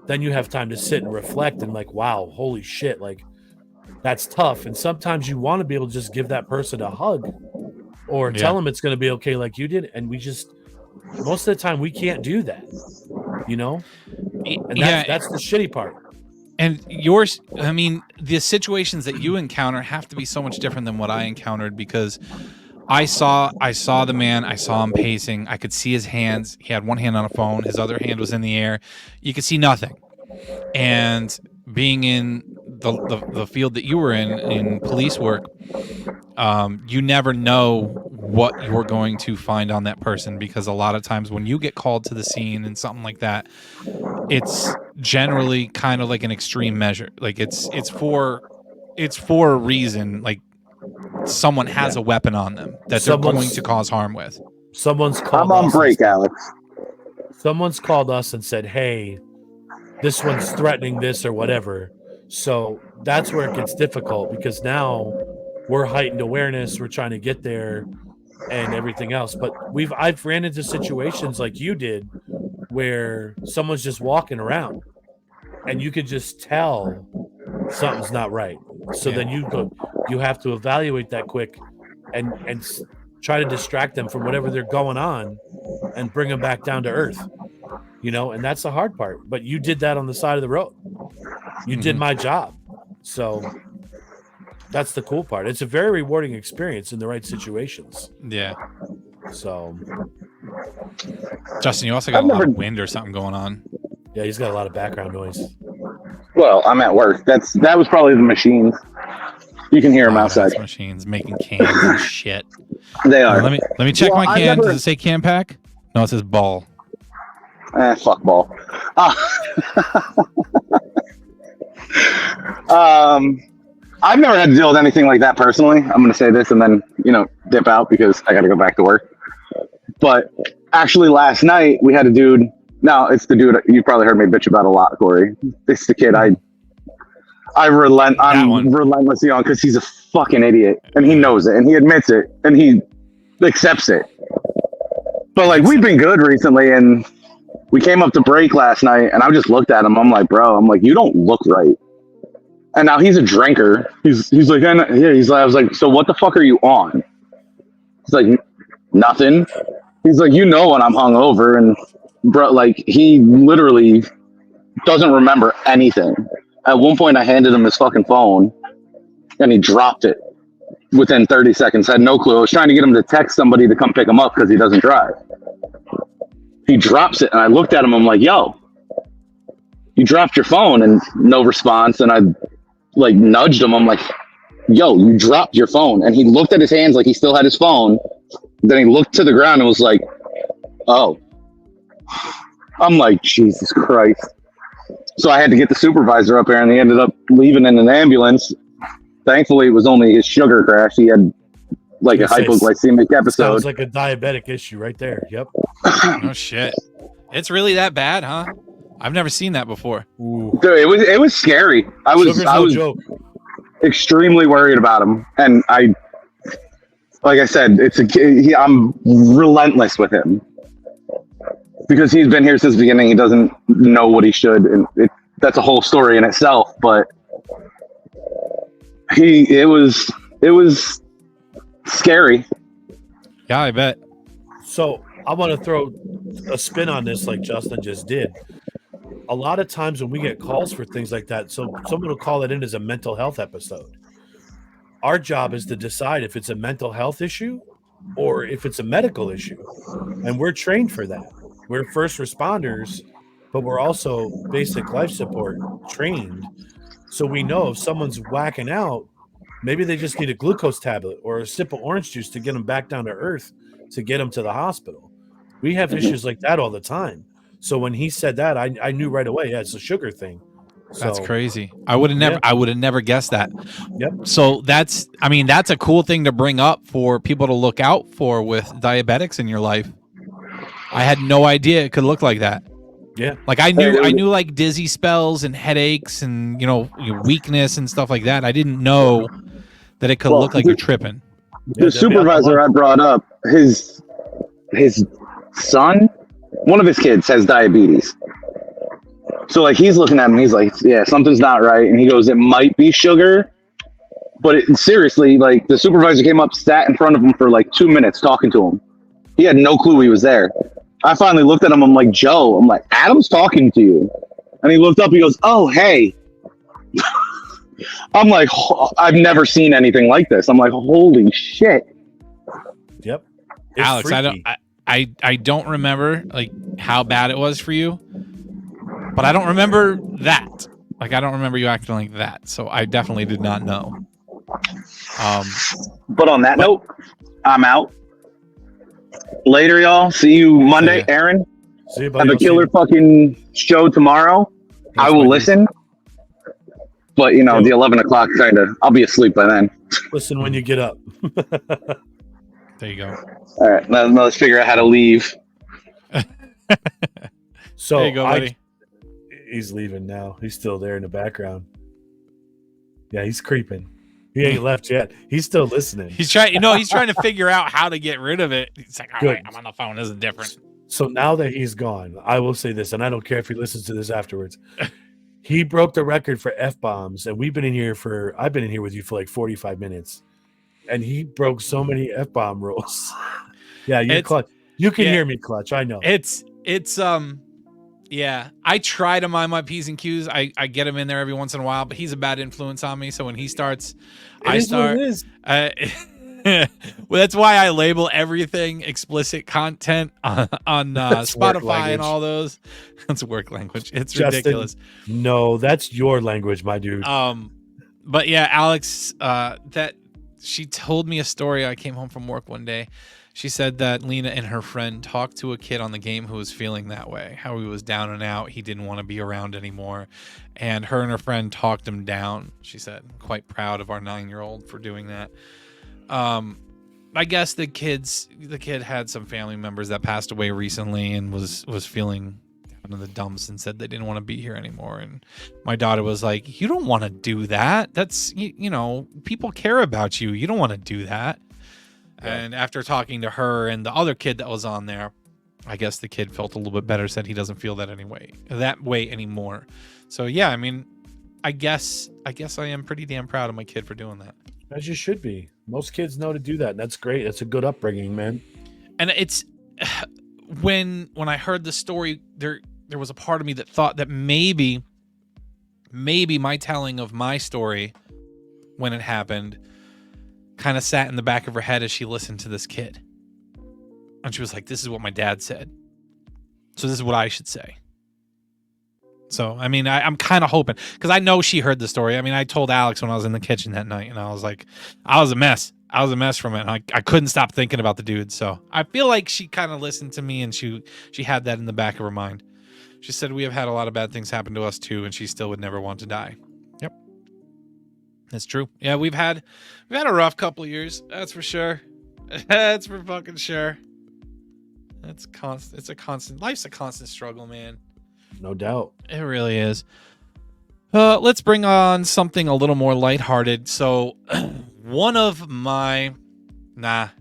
then you have time to sit and reflect and like, wow, holy shit, like that's tough. And sometimes you want to be able to just give that person a hug or tell them it's going to be okay like you did. And we just, most of the time we can't do that, you know? And that's the shitty part. And yours, I mean, the situations that you encounter have to be so much different than what I encountered because I saw the man, I saw him pacing. I could see his hands. He had one hand on a phone. His other hand was in the air. You could see nothing. And being in the field that you were in police work, you never know what you're going to find on that person because a lot of times when you get called to the scene and something like that, it's generally kind of like an extreme measure. Like it's for a reason. Like someone has a weapon on them that they're going to cause harm with. Someone's called. I'm on break, Alex. Someone's called us and said, "Hey, this one's threatening this or whatever." So that's where it gets difficult because now we're heightened awareness. We're trying to get there and everything else. But I've ran into situations like you did where someone's just walking around and you could just tell something's not right. So then you have to evaluate that quick and try to distract them from whatever they're going on and bring them back down to earth, you know, and that's the hard part. But you did that on the side of the road. You did my job. So that's the cool part. It's a very rewarding experience in the right situations. Yeah. So Justin, you also got a lot of wind or something going on. Yeah, he's got a lot of background noise. Well, I'm at work. That was probably the machines. You can hear them outside. Machines making cans and shit. They are. Let me check my can. Does it say can pack? No, it says ball. Fuck ball. I've never had to deal with anything like that personally. I'm going to say this and then, dip out because I got to go back to work. But actually last night we had a dude. No, it's the dude you probably heard me bitch about a lot, Corey. It's the kid I'm relentlessly on because he's a fucking idiot and he knows it and he admits it and he accepts it. But like we've been good recently and we came up to break last night and I just looked at him. I'm like, bro, you don't look right. And now he's a drinker. He's like, yeah. I was like, so what the fuck are you on? He's like, nothing. He's like, you know when I'm hungover, and bro, like he literally doesn't remember anything. At one point, I handed him his fucking phone, and he dropped it within 30 seconds. Had no clue. I was trying to get him to text somebody to come pick him up because he doesn't drive. He drops it, and I looked at him. I'm like, yo, you dropped your phone, and no response. And I like nudged him. I'm like, yo, you dropped your phone. And he looked at his hands like he still had his phone. Then he looked to the ground and was like, oh. I'm like, Jesus Christ. So I had to get the supervisor up there and he ended up leaving in an ambulance. Thankfully, it was only his sugar crash. He had like a hypoglycemic episode. Sounds like a diabetic issue right there. Yep. Oh, shit. It's really that bad, huh? I've never seen that before. Ooh. Dude, it was scary. I was joke. extremely worried about him. And like I said, I'm relentless with him because he's been here since the beginning. He doesn't know what he should, and that's a whole story in itself. But it was scary. Yeah, I bet. So I want to throw a spin on this, like Justin just did. A lot of times when we get calls for things like that, so someone will call it in as a mental health episode. Our job is to decide if it's a mental health issue or if it's a medical issue. And we're trained for that. We're first responders, but we're also basic life support trained. So we know if someone's whacking out, maybe they just need a glucose tablet or a sip of orange juice to get them back down to earth, to get them to the hospital. We have issues like that all the time. So when he said that, I knew right away, yeah, it's a sugar thing. That's crazy. I would have never guessed that. Yep. So that's a cool thing to bring up for people to look out for with diabetics in your life. I had no idea it could look like that. Yeah. Like I knew like dizzy spells and headaches and weakness and stuff like that. I didn't know that it could look like you're tripping. The supervisor I brought up, his son, one of his kids has diabetes. So like he's looking at him, he's like, yeah, something's not right. And he goes, it might be sugar. But seriously, like the supervisor came up, sat in front of him for like 2 minutes talking to him. He had no clue he was there. I finally looked at him, I'm like, Joe, I'm like, Adam's talking to you. And he looked up, he goes, oh, hey. I'm like, I've never seen anything like this. I'm like, holy shit. Yep. It's Alex, freaky. I don't remember like how bad it was for you. But I don't remember that. Like, I don't remember you acting like that. So I definitely did not know. But on that note, I'm out. Later, y'all. See you Monday, Aaron. See you, buddy. Have a killer fucking show tomorrow. I will listen. But, the 11 o'clock kind of, I'll be asleep by then. Listen when you get up. There you go. All right. Now let's figure out how to leave. So there you go, buddy. He's leaving now. He's still there in the background. Yeah, he's creeping. He ain't left yet. He's still listening. He's trying to figure out how to get rid of it. He's like, all right, I'm on the phone. This is different. So now that he's gone, I will say this, and I don't care if he listens to this afterwards. He broke the record for F-bombs, and I've been in here with you for like 45 minutes. And he broke so many F-bomb rules. Yeah, you're clutch. You can hear me, Clutch. I know. Yeah, I try to mind my P's and Q's. I get him in there every once in a while, but he's a bad influence on me. So when he starts, I start. Well, that's why I label everything explicit content on Spotify and all those. That's work language. It's Justin, ridiculous. No, that's your language, my dude. But yeah, Alex, that she told me a story. I came home from work one day. She said that Lena and her friend talked to a kid on the game who was feeling that way, how he was down and out. He didn't want to be around anymore. And her friend talked him down, she said. Quite proud of our 9-year-old for doing that. I guess the kid had some family members that passed away recently and was feeling down in the dumps and said they didn't want to be here anymore. And my daughter was like, you don't want to do that. That's, you know, people care about you. You don't want to do that. Yeah. And after talking to her and the other kid that was on there, I guess the kid felt a little bit better, said he doesn't feel that way anymore. So yeah, I mean, I guess I am pretty damn proud of my kid for doing that. As you should be. Most kids know to do that. And that's great. That's a good upbringing, man. And it's when I heard the story, there was a part of me that thought that maybe my telling of my story when it happened kind of sat in the back of her head as she listened to this kid. And she was like, this is what my dad said. So this is what I should say. So, I mean, I'm kind of hoping, because I know she heard the story. I mean, I told Alex when I was in the kitchen that night, and I was like, I was a mess. I was a mess from it. And I couldn't stop thinking about the dude. So I feel like she kind of listened to me, and she had that in the back of her mind. She said, we have had a lot of bad things happen to us too, and she still would never want to die. Yep. That's true. Yeah, we've had a rough couple of years. That's for sure. That's for fucking sure. It's a constant. Life's a constant struggle, man. No doubt. It really is. Let's bring on something a little more lighthearted. So one of my,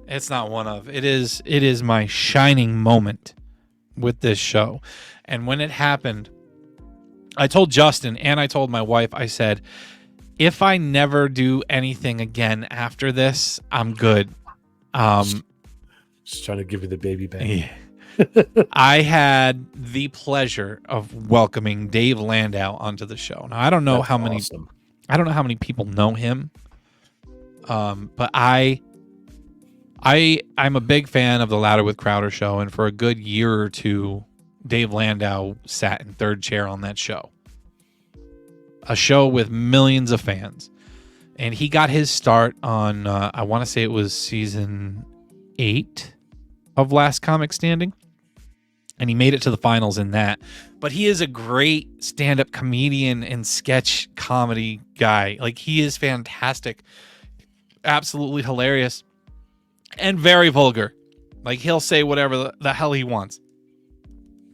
it's not one of, it is my shining moment with this show. And when it happened, I told Justin and I told my wife, I said, if I never do anything again after this, I'm good. Just trying to give you the baby back. Yeah. I had the pleasure of welcoming Dave Landau onto the show. Now I don't know how many people know him. But I'm a big fan of the Louder with Crowder show, and for a good year or two, Dave Landau sat in third chair on that show. A show with millions of fans. And he got his start on I want to say it was season 8 of Last Comic Standing. And he made it to the finals in that. But he is a great stand-up comedian and sketch comedy guy. Like, he is fantastic. Absolutely hilarious. And very vulgar. Like, he'll say whatever the hell he wants.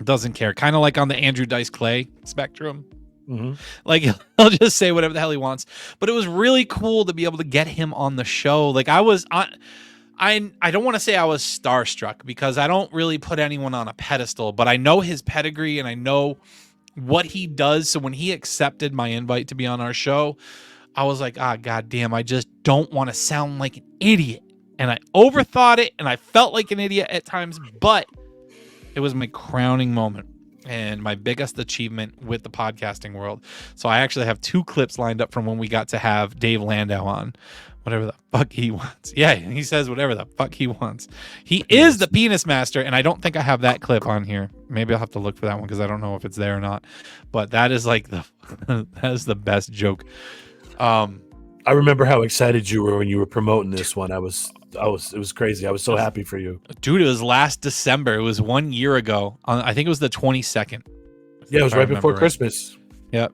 Doesn't care. Kind of like on the Andrew Dice Clay spectrum. Mm-hmm. Like, he'll just say whatever the hell he wants. But it was really cool to be able to get him on the show. Like, I don't want to say I was starstruck, because I don't really put anyone on a pedestal, but I know his pedigree and I know what he does. So when he accepted my invite to be on our show, I was like, goddamn, I just don't want to sound like an idiot. And I overthought it and I felt like an idiot at times, but it was my crowning moment and my biggest achievement with the podcasting world. So I actually have 2 clips lined up from when we got to have Dave Landau on. Whatever the fuck he wants. Yeah, he says whatever the fuck he wants. He is the penis master, and I don't think I have that clip on here. Maybe I'll have to look for that one because I don't know if it's there or not. But that is like that is the best joke. I remember how excited you were when you were promoting this one. It was crazy. I was so happy for you. Dude, it was last December. It was 1 year ago. I think it was the 22nd. Yeah, it was right before Christmas. Yep.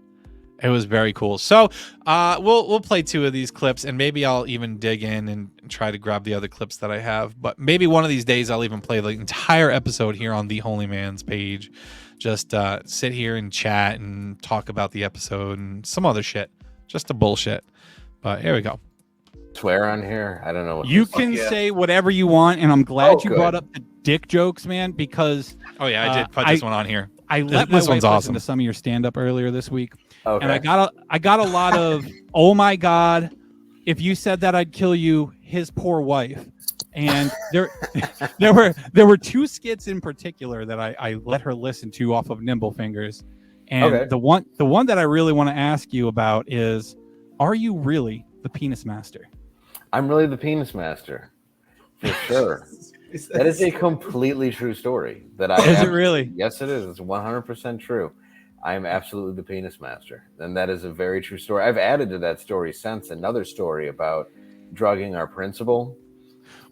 It was very cool. So we'll play 2 of these clips, and maybe I'll even dig in and try to grab the other clips that I have. But maybe one of these days I'll even play the entire episode here on TheeHolyMan's page. Just sit here and chat and talk about the episode and some other shit. Just a bullshit. But here we go. Swear on here? I don't know. You can say whatever you want, and I'm glad you brought up the dick jokes, man, because... Oh, yeah, I did put this one on here. I let my wife listen to some of your stand-up earlier this week. Okay. And I got a lot of, oh my God, if you said that I'd kill you, his poor wife. And there were 2 skits in particular that I let her listen to off of Nimble Fingers. And the one that I really want to ask you about is, are you really the penis master? I'm really the penis master. For sure. That is a completely true story. Is it really? Yes, it is. It's 100% true. I am absolutely the penis master. And that is a very true story. I've added to that story since another story about drugging our principal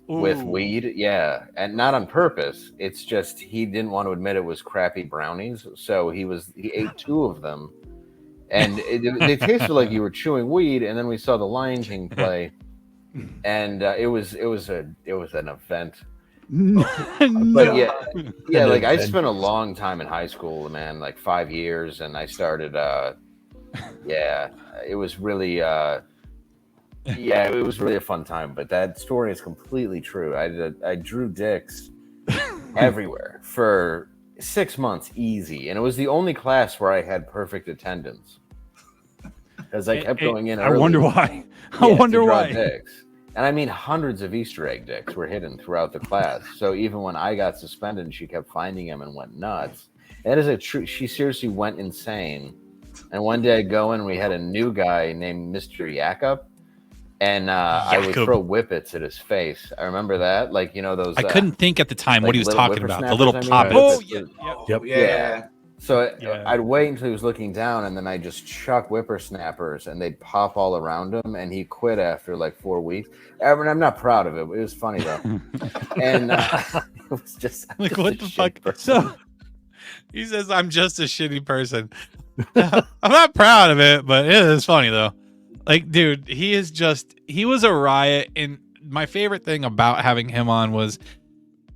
with weed. Yeah. And not on purpose. It's just he didn't want to admit it was crappy brownies. So he ate 2 of them. And they tasted like you were chewing weed. And then we saw the Lion King play. And it was an event. But yeah, like I then- spent a long time in high school, man, like 5 years, and I started. It was really. It was really a fun time. But that story is completely true. I drew dicks everywhere for 6 months, easy, and it was the only class where I had perfect attendance because I kept going in. I early, wonder why. to I wonder draw why. dicks. And I mean, hundreds of Easter egg dicks were hidden throughout the class. So even when I got suspended, she kept finding them and went nuts. That is a true. She seriously went insane. And one day I go in, we had a new guy named Mr. Jakob, and I would throw whippets at his face. I remember that, like those. I couldn't think at the time what he was little talking about. The whippersnappers, little I mean, pop. whippets. Yeah. So I'd wait until he was looking down, and then I'd just chuck whippersnappers, and they'd pop all around him, and he quit after like 4 weeks. I mean, I'm not proud of it. It was funny though, and it was just Like, just what a the shit fuck? person. So he says, I'm just a shitty person. I'm not proud of it, but it is funny though. Like, dude, he was a riot. And my favorite thing about having him on was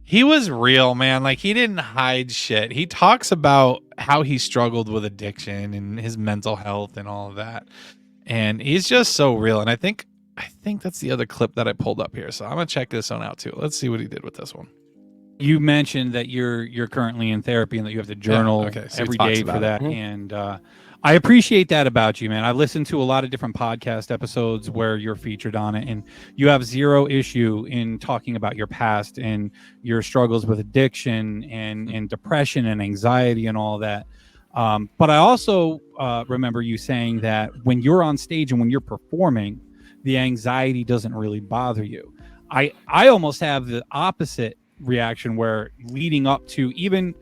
he was real, man. Like, he didn't hide shit. He talks about how he struggled with addiction and his mental health and all of that. And he's just so real. And I think that's the other clip that I pulled up here. So I'm gonna check this one out too. Let's see what he did with this one. You mentioned that you're currently in therapy and that you have to journal okay, so he every talks day about for it. that. And I appreciate that about you, man. I listened to a lot of different podcast episodes where you're featured on it, and you have zero issue in talking about your past and your struggles with addiction and depression and anxiety and all that. But I also remember you saying that when you're on stage and when you're performing, the anxiety doesn't really bother you. I almost have the opposite reaction where leading up to even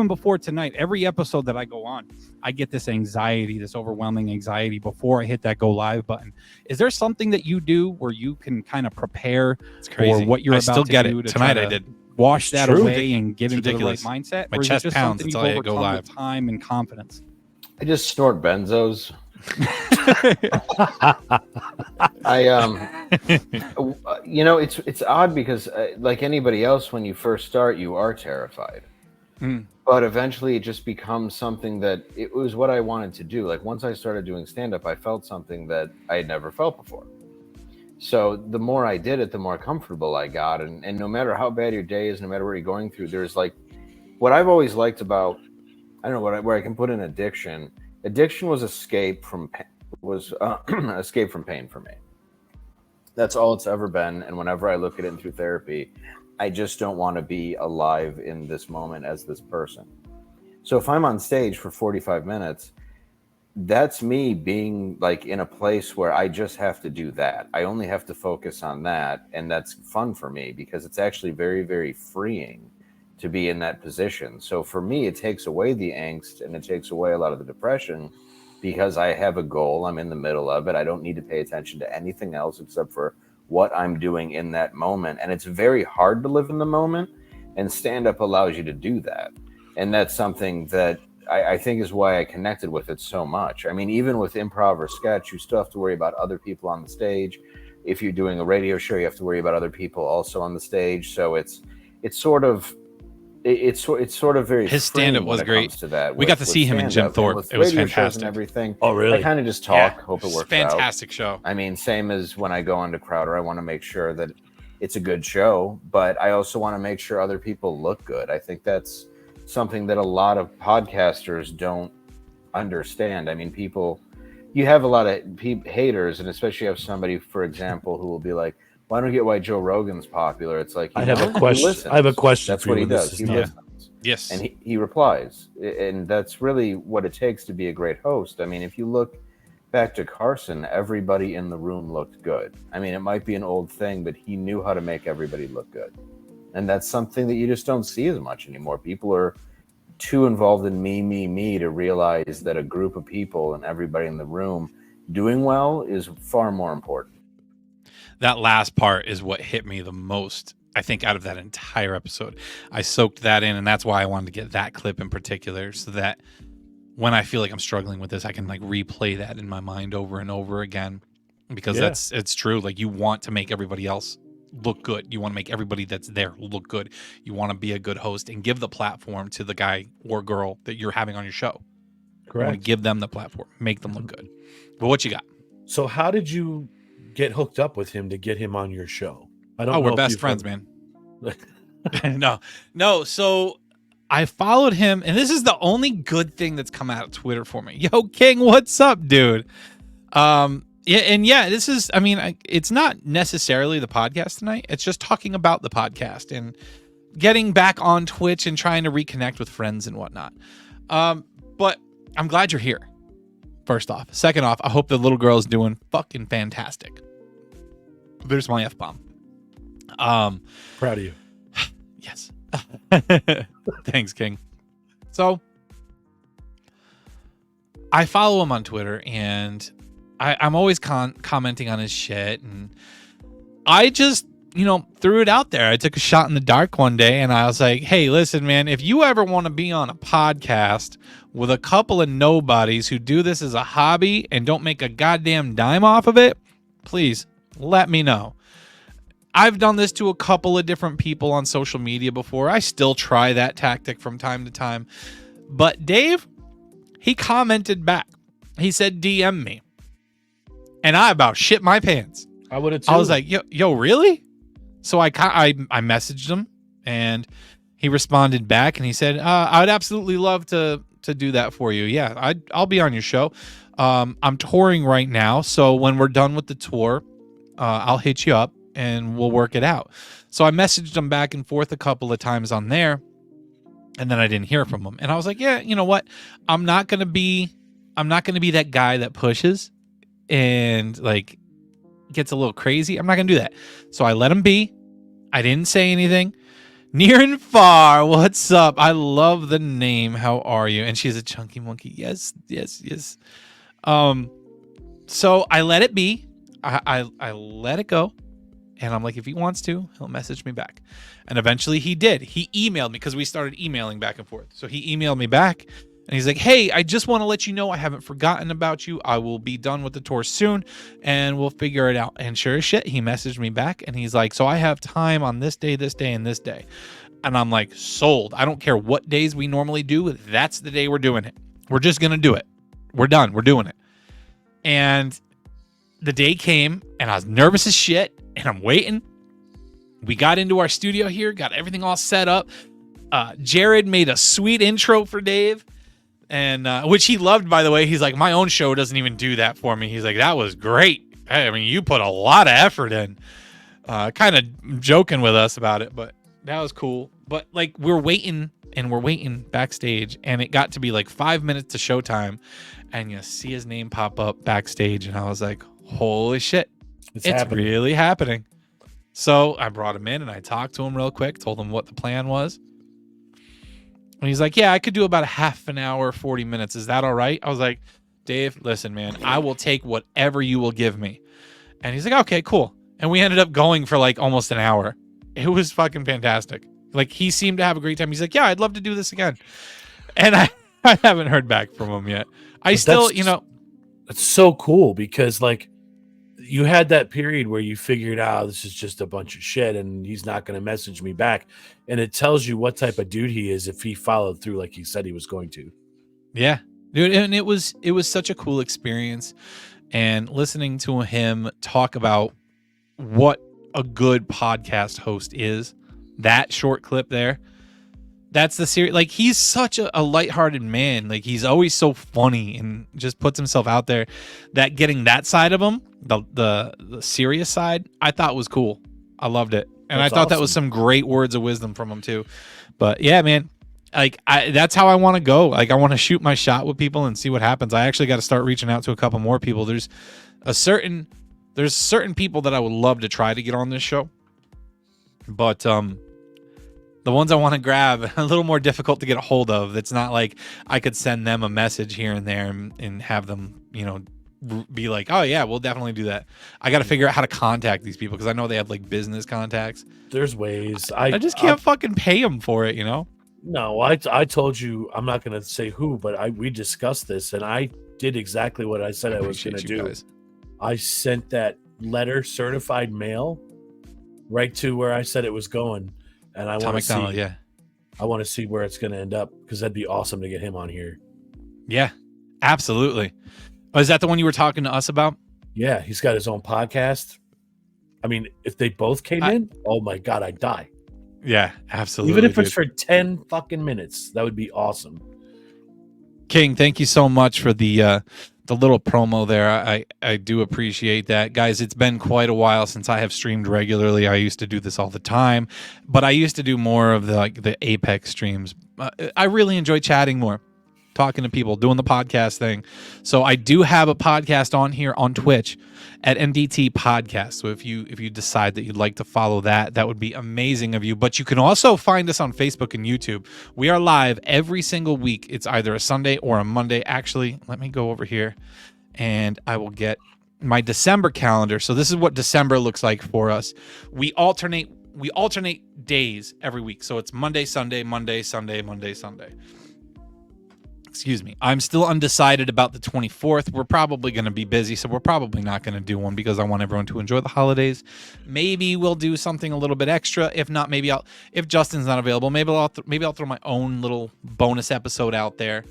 before tonight, every episode that I go on, I get this anxiety, this overwhelming anxiety before I hit that go live button. Is there something that you do where you can kind of prepare for what you're I about still to get do it. to Tonight try I to did. wash that True. away and get It's into ridiculous. the right mindset? My Or is it chest just pounds something until you've I go overcome live. with time and confidence? I just snort benzos. It's odd because like anybody else, when you first start, you are terrified. But eventually it just becomes something that it was what I wanted to do. Like once I started doing stand-up, I felt something that I had never felt before. So the more I did it, the more comfortable I got. And no matter how bad your day is, no matter what you're going through, there's like what I've always liked about, I don't know, where I can put in addiction. Addiction was escape from escape from pain for me. That's all it's ever been. And whenever I look at it through therapy, I just don't want to be alive in this moment as this person. So if I'm on stage for 45 minutes, that's me being like in a place where I just have to do that. I only have to focus on that. And that's fun for me because it's actually very, very freeing to be in that position. So for me, it takes away the angst and it takes away a lot of the depression because I have a goal. I'm in the middle of it. I don't need to pay attention to anything else except for what I'm doing in that moment. And it's very hard to live in the moment, and stand-up allows you to do that. And that's something that I think is why I connected with it so much. I mean, even with improv or sketch, you still have to worry about other people on the stage. If you're doing a radio show, you have to worry about other people also on the stage. So it's sort of very. His stand-up freeing was when it great. comes to that. We got to see him in Jim stand-up. Thorpe. And with It was radio shows fantastic. and everything. Oh, really? I kind of just talk, Yeah. hope it works Fantastic out. show. I mean, same as when I go onto Crowder, I want to make sure that it's a good show, but I also want to make sure other people look good. I think that's something that a lot of podcasters don't understand. I mean, you have a lot of haters, and especially have somebody, for example, who will be like, well, I don't get why Joe Rogan's popular. It's like, I have a question. I have a question. That's for what you he when this does. is He done. listens. Yes. And he replies. And that's really what it takes to be a great host. I mean, if you look back to Carson, everybody in the room looked good. I mean, it might be an old thing, but he knew how to make everybody look good. And that's something that you just don't see as much anymore. People are too involved in me to realize that a group of people and everybody in the room doing well is far more important. That last part is what hit me the most, I think, out of that entire episode. I soaked that in, and that's why I wanted to get that clip in particular, so that when I feel like I'm struggling with this, I can like replay that in my mind over and over again, because it's true. Like, you want to make everybody else look good. You want to make everybody that's there look good. You want to be a good host and give the platform to the guy or girl that you're having on your show. You want to give them the platform, make them look good. But what you got? So how did you get hooked up with him to get him on your show? I don't know. We're best friends, man. No. So I followed him, and this is the only good thing that's come out of Twitter for me. Yo, King, what's up, dude? This is, I mean, it's not necessarily the podcast tonight. It's just talking about the podcast and getting back on Twitch and trying to reconnect with friends and whatnot. But I'm glad you're here. First off. Second off, I hope the little girl is doing fucking fantastic. There's my F-bomb. Proud of you. Yes. Thanks, King. So I follow him on Twitter, and I'm always commenting on his shit, and I just, threw it out there. I took a shot in the dark one day, and I was like, hey, listen, man, if you ever want to be on a podcast with a couple of nobodies who do this as a hobby and don't make a goddamn dime off of it, please let me know. I've done this to a couple of different people on social media before. I still try that tactic from time to time. But Dave, he commented back. He said, DM me. And I about shit my pants. I would have too. I was like, yo, really? So I messaged him, and he responded back, and he said, I'd absolutely love to do that for you. Yeah, I'll be on your show. I'm touring right now, so when we're done with the tour, I'll hit you up and we'll work it out. So I messaged him back and forth a couple of times on there, and then I didn't hear from him. And I was like, yeah, you know what? I'm not gonna be that guy that pushes and like gets a little crazy. I'm not gonna do that. So I let him be. I didn't say anything. Near and far, what's up? I love the name. How are you? And she's a chunky monkey. Yes. So I let it be. I let it go. And I'm like, if he wants to, he'll message me back. And eventually he did. He emailed me because we started emailing back and forth. So he emailed me back, and he's like, hey, I just want to let you know I haven't forgotten about you. I will be done with the tour soon, and we'll figure it out. And sure as shit, he messaged me back, and he's like, so I have time on this day, and this day. And I'm like, sold. I don't care what days we normally do. That's the day we're doing it. We're just going to do it. We're done. We're doing it. And the day came, and I was nervous as shit, and I'm waiting. We got into our studio here, got everything all set up. Jared made a sweet intro for Dave, and which he loved, by the way. He's like, my own show doesn't even do that for me. He's like, that was great. I mean, you put a lot of effort in. Kind of joking with us about it, but that was cool. But like, we're waiting backstage, and it got to be like 5 minutes to showtime, and you see his name pop up backstage, and I was like, holy shit, it's really happening. So I brought him in, and I talked to him real quick, told him what the plan was. And he's like, yeah, I could do about a half an hour, 40 minutes. Is that all right? I was like, Dave, listen, man, I will take whatever you will give me. And he's like, okay, cool. And we ended up going for like almost an hour. It was fucking fantastic. Like, he seemed to have a great time. He's like, yeah, I'd love to do this again. And I haven't heard back from him yet. It's so cool because like, you had that period where you figured out this is just a bunch of shit and he's not going to message me back. And it tells you what type of dude he is if he followed through like he said he was going to. Yeah, dude. And it was such a cool experience. And listening to him talk about what a good podcast host is, that short clip there, that's the series. Like, he's such a lighthearted man. Like, he's always so funny and just puts himself out there. That getting that side of him, the serious side, I thought was cool. I loved it. And I thought that was some great words of wisdom from him too. But yeah, man, like that's how I want to go. Like, I want to shoot my shot with people and see what happens. I actually got to start reaching out to a couple more people. There's certain people that I would love to try to get on this show. But the ones I want to grab, a little more difficult to get a hold of. It's not like I could send them a message here and there and have them, be like, oh yeah, we'll definitely do that. I got to figure out how to contact these people because I know they have like business contacts. There's ways. I just can't fucking pay them for it, No, I told you, I'm not going to say who, but we discussed this, and I did exactly what I said I was going to do. Guys. I sent that letter certified mail right to where I said it was going, and I Tom want to McDonald, see. yeah. I want to see where it's going to end up because that'd be awesome to get him on here. Yeah, absolutely. Oh, is that the one you were talking to us about? Yeah, he's got his own podcast. I mean, if they both came in, oh my God, I'd die. Yeah, absolutely. Even if it's dude. for 10 fucking minutes, that would be awesome. King, thank you so much for the little promo there. I do appreciate that. Guys, it's been quite a while since I have streamed regularly. I used to do this all the time, but I used to do more of the Apex streams. I really enjoy chatting more, talking to people, doing the podcast thing. So I do have a podcast on here on Twitch at NDT Podcast. So if you decide that you'd like to follow that would be amazing of you. But you can also find us on Facebook and YouTube. We are live every single week. It's either a Sunday or a Monday. Actually, let me go over here and I will get my December calendar. So this is what December looks like for us. We alternate days every week. So it's Monday, Sunday, Monday, Sunday, Monday, Sunday. Excuse me. I'm still undecided about the 24th. We're probably going to be busy, so we're probably not going to do one because I want everyone to enjoy the holidays. Maybe we'll do something a little bit extra. If not, maybe if Justin's not available, maybe I'll throw my own little bonus episode out there.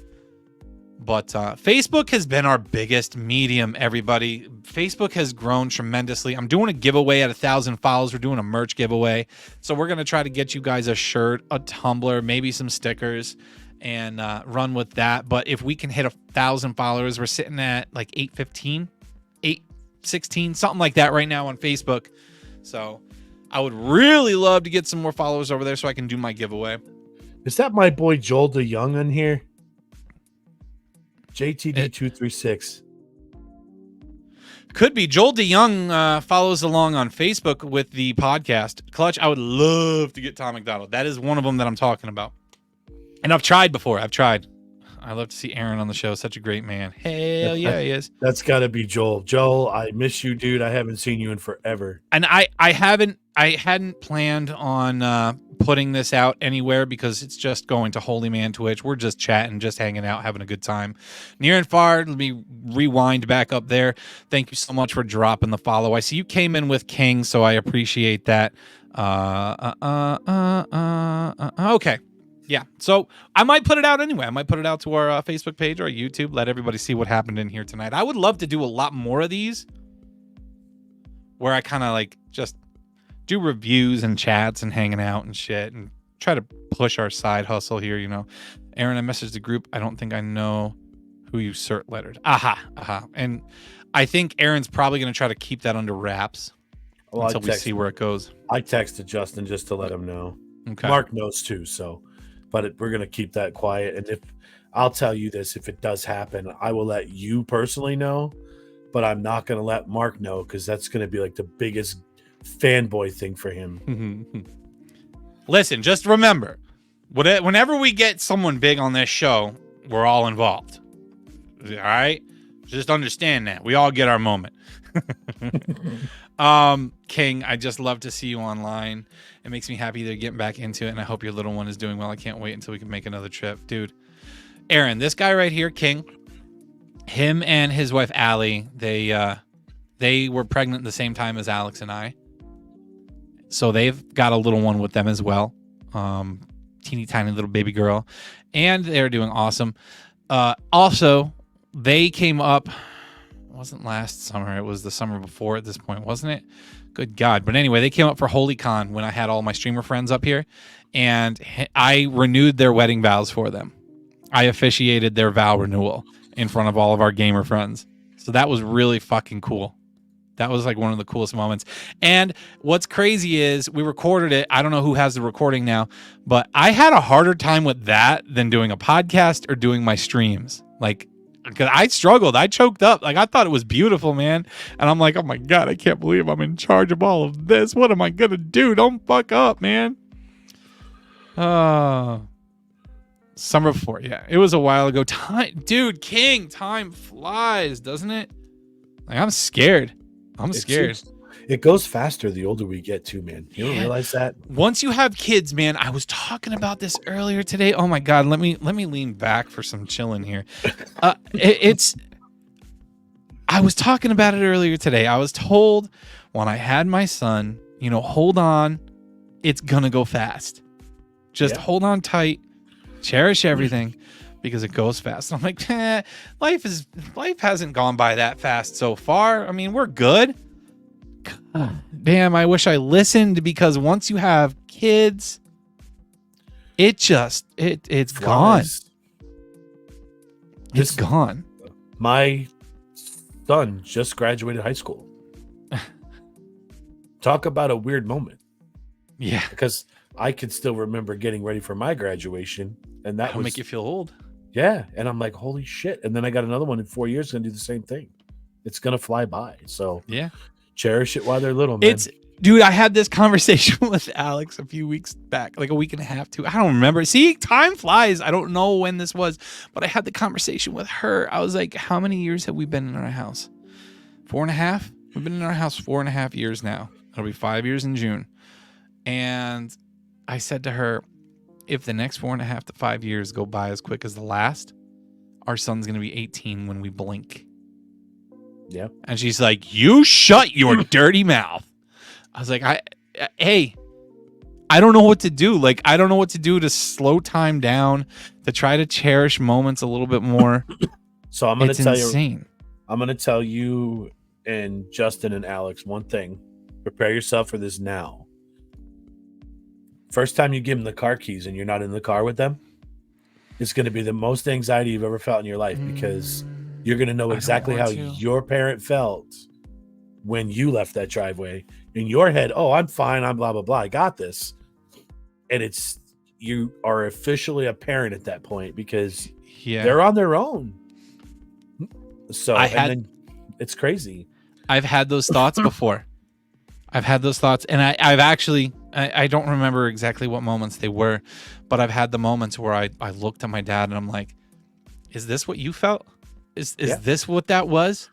But Facebook has been our biggest medium, everybody. Facebook has grown tremendously. I'm doing a giveaway at 1,000 follows. We're doing a merch giveaway. So we're going to try to get you guys a shirt, a tumbler, maybe some stickers, and run with that. But if we can hit 1,000 followers, we're sitting at like 815, 816, something like that right now on Facebook. So I would really love to get some more followers over there so I can do my giveaway. Is that my boy Joel DeYoung in here? JTD236. Could be. Joel DeYoung follows along on Facebook with the podcast. Clutch, I would love to get Tom McDonald. That is one of them that I'm talking about. And I've tried before. I love to see Aaron on the show. Such a great man. Hell yeah, he is. That's got to be Joel. Joel, I miss you, dude. I haven't seen you in forever. And I hadn't planned on putting this out anywhere because it's just going to TheeHolyMan Twitch. We're just chatting, just hanging out, having a good time. Near and far, let me rewind back up there. Thank you so much for dropping the follow. I see you came in with King, so I appreciate that. Okay. Yeah, so I might put it out anyway. I might put it out to our Facebook page or YouTube. Let everybody see what happened in here tonight. I would love to do a lot more of these where I kind of like just do reviews and chats and hanging out and shit and try to push our side hustle here, you know. Aaron, I messaged the group. I don't think I know who you cert lettered. Aha. And I think Aaron's probably going to try to keep that under wraps until we see where it goes. I texted Justin just to let him know. Okay. Mark knows too, so... But we're going to keep that quiet. And if I'll tell you this, if it does happen, I will let you personally know, but I'm not going to let Mark know because that's going to be like the biggest fanboy thing for him. Listen, just remember, whenever we get someone big on this show, we're all involved. All right? Just understand that. We all get our moment. King, I just love to see you online. It makes me happy they're getting back into it, and I hope your little one is doing well. I can't wait until we can make another trip. Dude, Aaron, this guy right here, King, him and his wife, Allie, they were pregnant at the same time as Alex and I. So they've got a little one with them as well. Teeny tiny little baby girl. And they're doing awesome. Also, they came up... It wasn't last summer. It was the summer before at this point, wasn't it? Good God. But anyway, they came up for HolyCon when I had all my streamer friends up here, and I renewed their wedding vows for them. I officiated their vow renewal in front of all of our gamer friends. So that was really fucking cool. That was like one of the coolest moments. And what's crazy is we recorded it. I don't know who has the recording now, but I had a harder time with that than doing a podcast or doing my streams. Like, because I struggled. I choked up. Like, I thought it was beautiful, man. And I'm like, oh my God, I can't believe I'm in charge of all of this. What am I going to do? Don't fuck up, man. Summer before. Yeah, it was a while ago. Dude, King, time flies, doesn't it? Like, I'm scared. It goes faster the older we get too, man. You don't realize that? Once you have kids, man, I was talking about this earlier today. Oh my God, let me lean back for some chilling here. I was talking about it earlier today. I was told when I had my son hold on. It's gonna go fast. Just hold on tight, cherish everything, because it goes fast. And I'm like, life hasn't gone by that fast so far. I mean, we're good. Damn, I wish I listened, because once you have kids, it's gone. It's gone. My son just graduated high school. Talk about a weird moment. Yeah. Because I can still remember getting ready for my graduation, and That'll make you feel old. Yeah. And I'm like, holy shit. And then I got another one in 4 years going to do the same thing. It's going to fly by. So yeah, cherish it while they're little, man. Dude, I had this conversation with Alex a few weeks back, like a week and a half, too. I don't remember. See, time flies. I don't know when this was, but I had the conversation with her. I was like, how many years have we been in our house? 4.5? We've been in our house 4.5 years now. It'll be 5 years in June. And I said to her, if the next 4.5 to 5 years go by as quick as the last, our son's going to be 18 when we blink. Yeah. And she's like, you shut your dirty mouth. I was like, hey, I don't know what to do. Like, I don't know what to do to slow time down, to try to cherish moments a little bit more. So I'm going to tell insane. you, I'm going to tell you and Justin and Alex one thing. Prepare yourself for this now. First time you give them the car keys and you're not in the car with them, it's going to be the most anxiety you've ever felt in your life, because you're going to know exactly how your parent felt when you left that driveway. In your head, oh, I'm fine. I'm blah, blah, blah. I got this. And you are officially a parent at that point, because they're on their own. So then it's crazy. I've had those thoughts before. And I've actually, I don't remember exactly what moments they were, but I've had the moments where I looked at my dad and I'm like, is this what you felt? Is this what that was?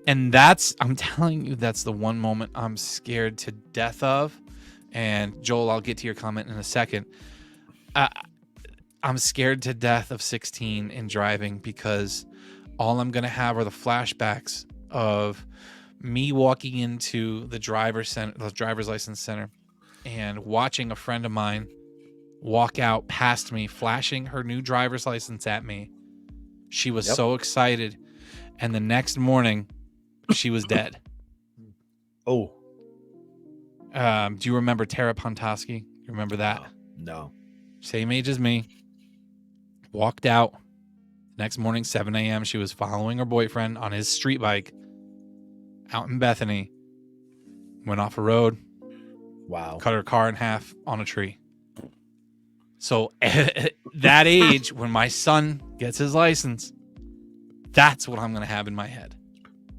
And I'm telling you, that's the one moment I'm scared to death of. And Joel, I'll get to your comment in a second. I'm scared to death of 16 in driving, because all I'm going to have are the flashbacks of me walking into the driver's license center and watching a friend of mine walk out past me, flashing her new driver's license at me. She was so excited. And the next morning, she was dead. Oh. Do you remember Tara Pontoski? You remember that? No. Same age as me. Walked out. Next morning, 7 a.m., she was following her boyfriend on his street bike out in Bethany. Went off a road. Wow. Cut her car in half on a tree. So at that age, when my son gets his license, that's what I'm going to have in my head.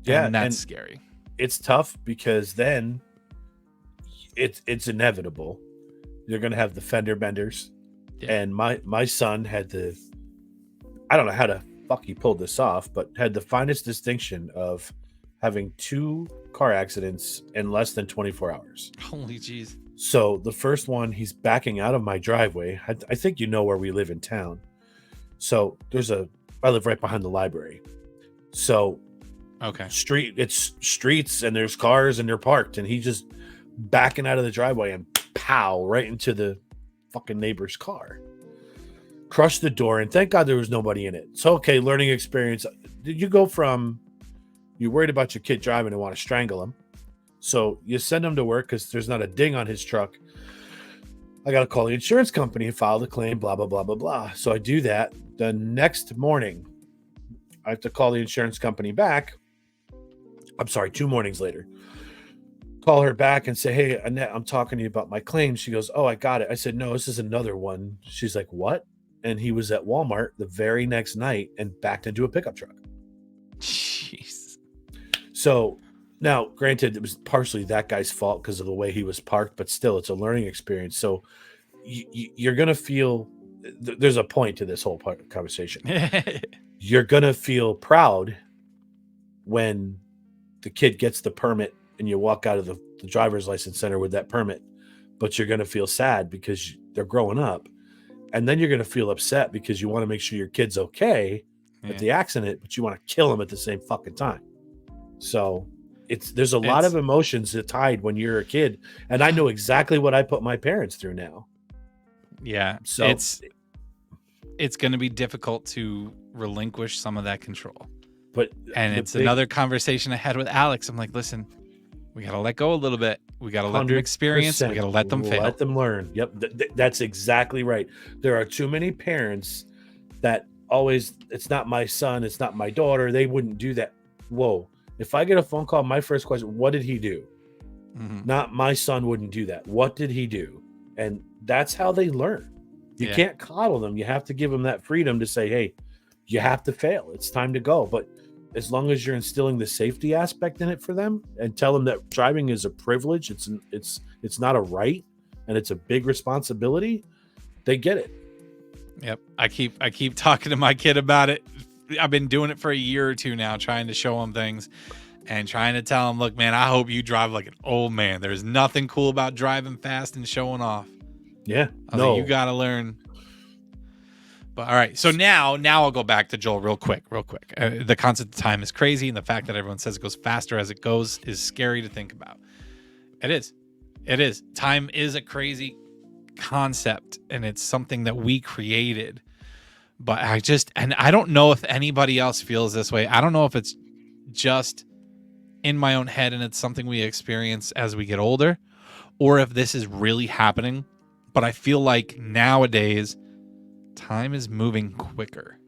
Yeah. And that's scary. It's tough, because then it's inevitable. You're going to have the fender benders. Yeah. And my son had I don't know how the fuck he pulled this off, but had the finest distinction of having 2 car accidents in less than 24 hours. Holy jeez. So the first one, he's backing out of my driveway. I think you know where we live in town. So I live right behind the library. So okay, it's streets and there's cars and they're parked, and he just backing out of the driveway and pow right into the fucking neighbor's car. Crushed the door, and thank God there was nobody in it. So okay, learning experience. Did you go from you're worried about your kid driving and want to strangle him, so you send him to work because there's not a ding on his truck. I got to call the insurance company and file the claim, blah, blah, blah, blah, blah. So I do that. The next morning, I have to call the insurance company back. I'm sorry, 2 mornings later. Call her back and say, hey, Annette, I'm talking to you about my claim. She goes, oh, I got it. I said, no, this is another one. She's like, what? And he was at Walmart the very next night and backed into a pickup truck. Jeez. So now, granted, it was partially that guy's fault because of the way he was parked, but still, it's a learning experience. So you're going to feel there's a point to this whole conversation. You're going to feel proud when the kid gets the permit and you walk out of the driver's license center with that permit, but you're going to feel sad because they're growing up. And then you're going to feel upset because you want to make sure your kid's okay with the accident, but you want to kill him at the same fucking time. So there's a lot of emotions tied when you're a kid, and I know exactly what I put my parents through now. Yeah, so it's going to be difficult to relinquish some of that control. But it's another conversation I had with Alex. I'm like, listen, we got to let go a little bit. We got to let them experience. We got to let them fail. Let them learn. Yep, that's exactly right. There are too many parents that always, it's not my son, it's not my daughter. They wouldn't do that. Whoa. If I get a phone call, my first question, what did he do? Mm-hmm. Not my son wouldn't do that. What did he do? And that's how they learn. You can't coddle them. You have to give them that freedom to say, hey, you have to fail. It's time to go. But as long as you're instilling the safety aspect in it for them and tell them that driving is a privilege, it's not a right, and it's a big responsibility, they get it. Yep. I keep talking to my kid about it. I've been doing it for a year or two now, trying to show him things and trying to tell him, look, man, I hope you drive like an old man. There's nothing cool about driving fast and showing off. Yeah. No, you got to learn. But all right. So now I'll go back to Joel real quick. The concept of time is crazy. And the fact that everyone says it goes faster as it goes is scary to think about. It is. Time is a crazy concept, and it's something that we created. But I don't know if anybody else feels this way. I don't know if it's just in my own head and it's something we experience as we get older, or if this is really happening. But I feel like nowadays time is moving quicker.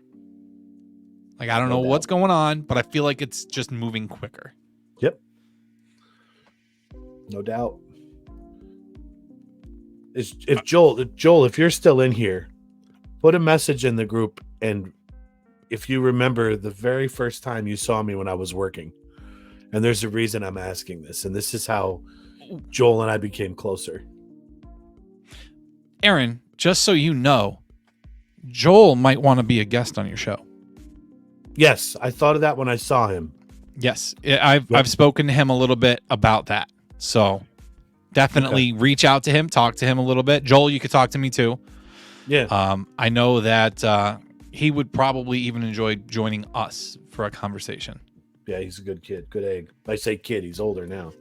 Like, I don't know what's going on, but I feel like it's just moving quicker. Yep. No doubt. Joel, if you're still in here, put a message in the group, and if you remember the very first time you saw me when I was working, and there's a reason I'm asking this, and this is how Joel and I became closer. Aaron, just so you know, Joel might want to be a guest on your show. Yes, I thought of that when I saw him. Yes, I've spoken to him a little bit about that. So definitely reach out to him, talk to him a little bit. Joel, you could talk to me too. Yeah. I know that he would probably even enjoy joining us for a conversation. Yeah, he's a good kid, good egg. I say kid, he's older now.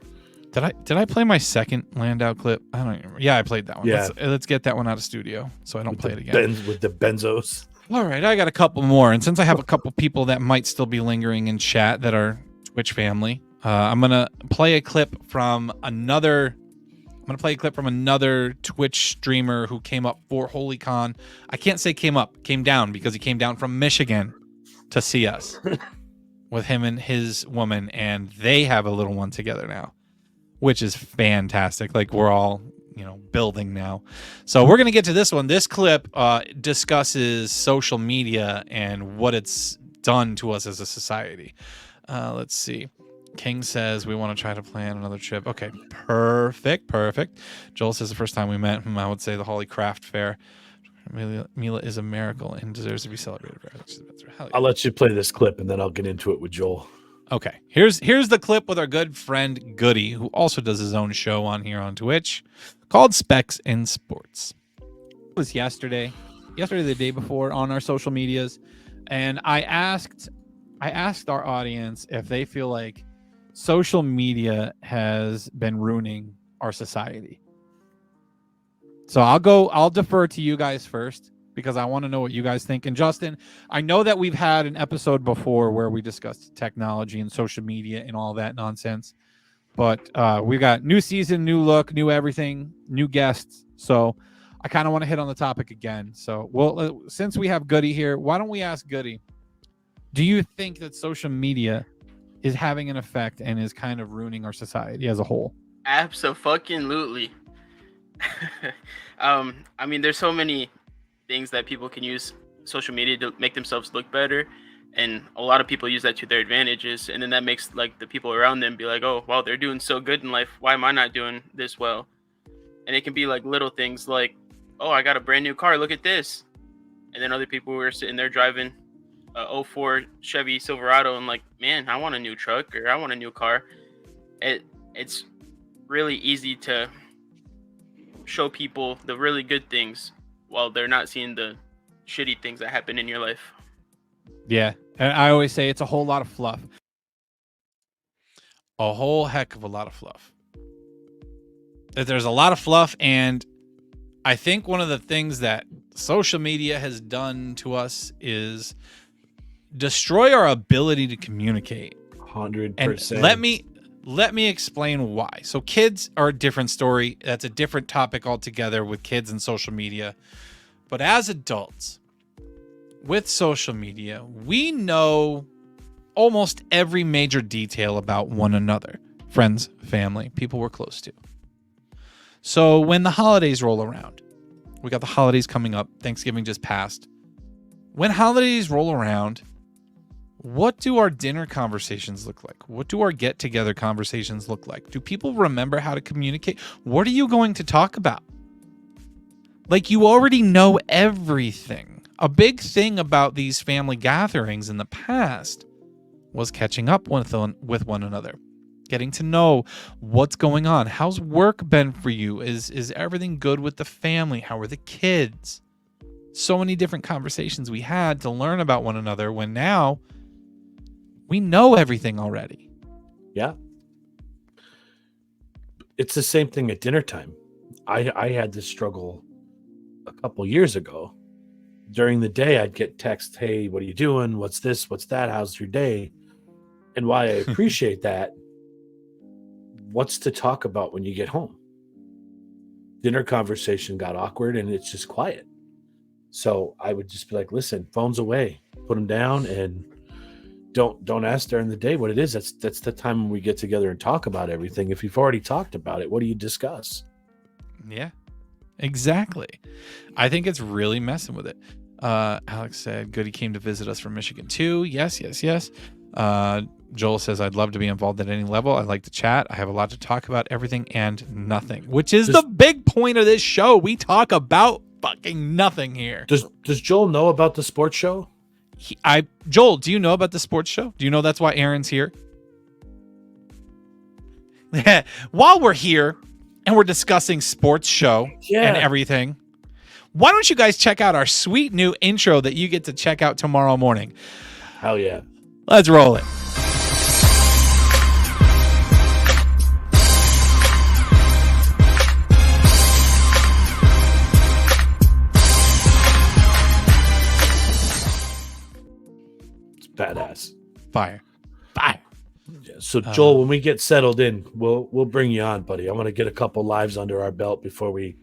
Did I play my second Landau clip? I don't even remember. Yeah, I played that one. Yeah. Let's get that one out of studio so I don't play it again. With the benzos. All right, I got a couple more. And since I have a couple people that might still be lingering in chat that are Twitch family, I'm going to play a clip from another Twitch streamer who came up for HolyCon. I can't say came down, because he came down from Michigan to see us with him and his woman, and they have a little one together now, which is fantastic. Like, we're all, building now. So we're going to get to this one. This clip discusses social media and what it's done to us as a society. Let's see. King says we want to try to plan another trip. Okay, perfect. Joel says the first time we met him, I would say the Holy Craft Fair. Mila is a miracle and deserves to be celebrated. I'll let you play this clip, and then I'll get into it with Joel. Okay, here's the clip with our good friend Goody, who also does his own show on here on Twitch called Specs in Sports. It was yesterday, the day before, on our social medias, and I asked our audience if they feel like social media has been ruining our society. So I'll defer to you guys first, because I want to know what you guys think. And Justin, I know that we've had an episode before where we discussed technology and social media and all that nonsense, but we've got new season, new look, new everything, new guests. So I kind of want to hit on the topic again. So, since we have Goody here, why don't we ask Goody, do you think that social media is having an effect and is kind of ruining our society as a whole? Abso-fucking-lutely. I mean, there's so many things that people can use social media to make themselves look better, and a lot of people use that to their advantages, and then that makes like the people around them be like, oh wow, they're doing so good in life, why am I not doing this well? And it can be like little things like, oh, I got a brand new car, look at this. And then other people were sitting there driving a 04 Chevy Silverado and like, man, I want a new truck, or I want a new car. It's really easy to show people the really good things while they're not seeing the shitty things that happen in your life. Yeah, and I always say it's a whole lot of fluff. a whole heck of a lot of fluff. There's a lot of fluff, and I think one of the things that social media has done to us is destroy our ability to communicate. 100%. And let me explain why. So kids are a different story. That's a different topic altogether with kids and social media. But as adults, with social media, we know almost every major detail about one another. Friends, family, people we're close to. So when the holidays roll around, we got the holidays coming up. Thanksgiving just passed. When holidays roll around, what do our dinner conversations look like? What do our get-together conversations look like? Do people remember how to communicate? What are you going to talk about? Like, you already know everything. A big thing about these family gatherings in the past was catching up with one another. Getting to know what's going on. How's work been for you? Is everything good with the family? How are the kids? So many different conversations we had to learn about one another, when now we know everything already. Yeah. It's the same thing at dinner time. I had this struggle a couple years ago. During the day, I'd get text, hey, what are you doing? What's this? What's that? How's your day? And why I appreciate that, what's to talk about when you get home? Dinner conversation got awkward and it's just quiet. So I would just be like, listen, phones away, put them down, and don't ask during the day what it is. That's the time when we get together and talk about everything. If you've already talked about it, what do you discuss? Yeah, exactly. I think it's really messing with it. Alex said, good, he came to visit us from Michigan too. Yes. Joel says, I'd love to be involved at any level. I like to chat. I have a lot to talk about, everything and nothing, which is the big point of this show. We talk about fucking nothing here. Does Joel know about the sports show? Joel, do you know about the sports show? Do you know that's why Aaron's here? While we're here and we're discussing sports show and everything, why don't you guys check out our sweet new intro that you get to check out tomorrow morning? Hell yeah. Let's roll it. Badass. Fire. Yeah, so Joel, when we get settled in, we'll bring you on, buddy. I want to get a couple lives under our belt before we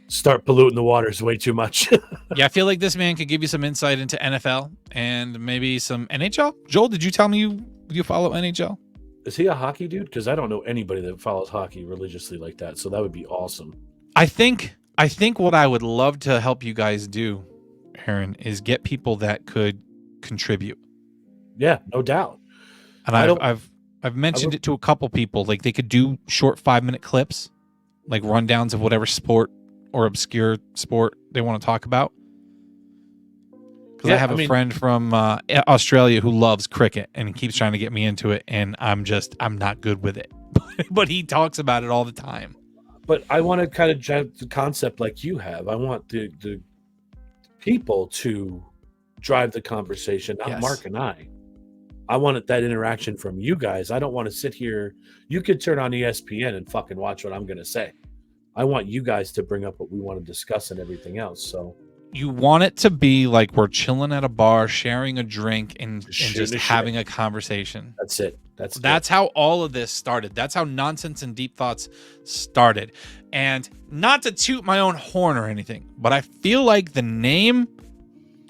start polluting the waters way too much. Yeah, I feel like this man could give you some insight into NFL and maybe some NHL. Joel, did you tell me you follow NHL? Is he a hockey dude? Because I don't know anybody that follows hockey religiously like that. So that would be awesome. I think what I would love to help you guys do, Aaron, is get people that could contribute. Yeah, no doubt. And I've mentioned it to a couple people. Like, they could do short 5-minute clips, like rundowns of whatever sport or obscure sport they want to talk about. Because I have a friend from Australia who loves cricket and he keeps trying to get me into it, and I'm not good with it. But he talks about it all the time. But I want to kind of drive the concept like you have. I want the people to drive the conversation, not Mark and I. I want that interaction from you guys. I don't want to sit here. You could turn on ESPN and fucking watch what I'm going to say. I want you guys to bring up what we want to discuss and everything else. So you want it to be like we're chilling at a bar, sharing a drink, and just having a conversation. That's it. That's how all of this started. That's how Nonsense and Deep Thoughts started. And not to toot my own horn or anything, but I feel like the name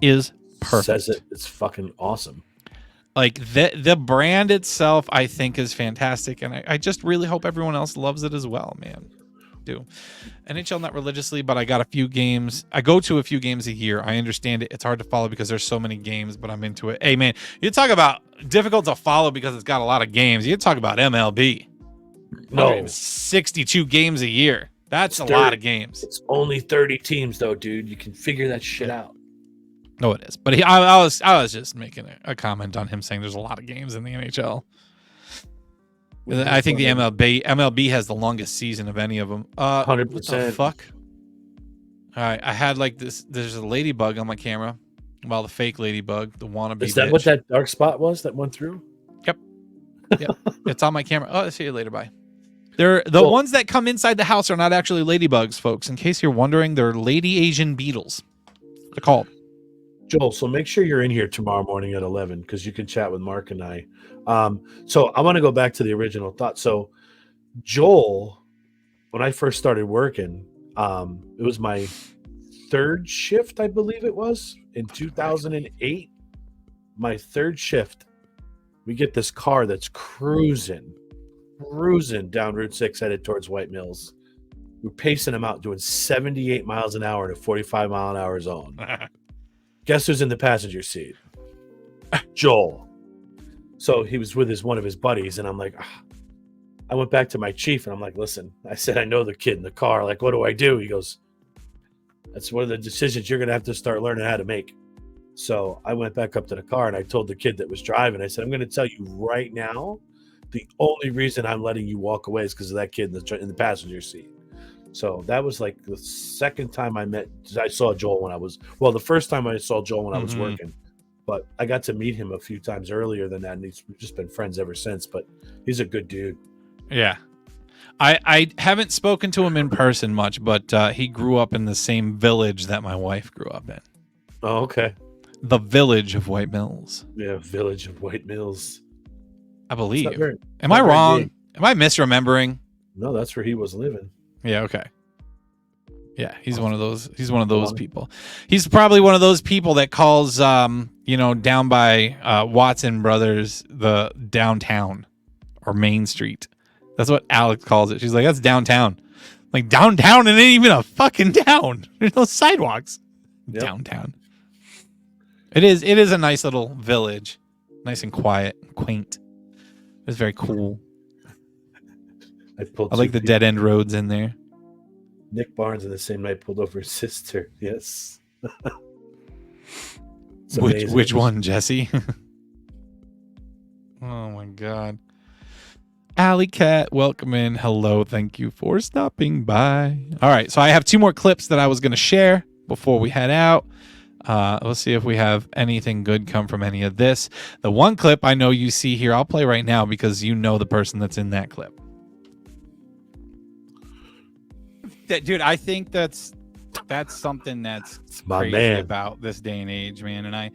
is perfect. Says it. It's fucking awesome. Like, the brand itself, I think, is fantastic, and I just really hope everyone else loves it as well, man. Do NHL not religiously, but I got a few games. I go to a few games a year. I understand it. It's hard to follow because there's so many games, but I'm into it. Hey, man, you talk about difficult to follow because it's got a lot of games. You talk about MLB. No, 62 games a year. That's a lot of games. It's only 30 teams, though, dude. You can figure that shit out. No, it is. But I was just making a comment on him saying there's a lot of games in the NHL. I think the MLB has the longest season of any of them. 100%. What the fuck? All right, I had like this. There's a ladybug on my camera. Well, the fake ladybug, the wannabe. Is that bitch. what that dark spot was that went through? Yep. It's on my camera. Oh, see you later. Bye. They're the ones that come inside the house are not actually ladybugs, folks. In case you're wondering, they're lady Asian beetles. They're called. Joel, so make sure you're in here tomorrow morning at 11 because you can chat with Mark and I. So I want to go back to the original thought. So Joel, when I first started working, it was my third shift, I believe it was, in 2008. My third shift, we get this car that's cruising down Route 6 headed towards White Mills. We're pacing them out doing 78 miles an hour in a 45 mile an hour zone. Guess who's in the passenger seat? Joel. So he was with one of his buddies, and I'm like, I went back to my chief, and I'm like, listen, I said, I know the kid in the car. Like, what do I do? He goes, that's one of the decisions you're going to have to start learning how to make. So I went back up to the car, and I told the kid that was driving, I said, I'm going to tell you right now, the only reason I'm letting you walk away is because of that kid in the passenger seat. So that was like the second time I saw Joel the first time I saw Joel when I was working, but I got to meet him a few times earlier than that. And we've just been friends ever since, but he's a good dude. Yeah. I haven't spoken to him in person much, but he grew up in the same village that my wife grew up in. Oh, okay. The village of White Mills. Yeah. Village of White Mills. I believe. Am I I wrong? Am I misremembering? No, that's where he was living. Yeah, okay. Yeah, he's one of those people. He's probably one of those people that calls down by Watson Brothers the downtown or Main Street. That's what Alex calls it. She's like, that's downtown. Like downtown and it ain't even a fucking town. There's no sidewalks. Yep. Downtown. It is a nice little village. Nice and quiet and quaint. It's very cool. I like the dead end roads in there. Nick Barnes in the same night pulled over his sister. Yes. Which one, Jesse? Oh my God. Alley Cat, welcome in. Hello, thank you for stopping by. All right, so I have 2 more clips that I was going to share before we head out. Let's see if we have anything good come from any of this. The one clip I know you see here, I'll play right now because you know the person that's in that clip. Dude, I think that's something that's crazy about this day and age, man. And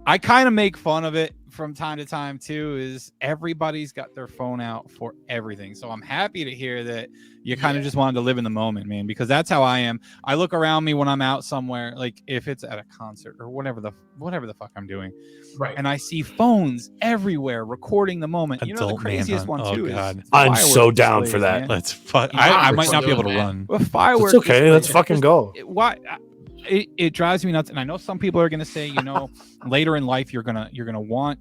I kind of make fun of it from time to time too, is everybody's got their phone out for everything. So I'm happy to hear that you kind of just wanted to live in the moment, man, because that's how I am. I look around me when I'm out somewhere, like if it's at a concert or whatever the fuck I'm doing. Right. And I see phones everywhere recording the moment. You know, the craziest one too is I'm so down for that. Man. Let's fuck. I might not be able to run. With fireworks, it's okay. Let's fucking go. It drives me nuts, and I know some people are gonna say, later in life you're gonna want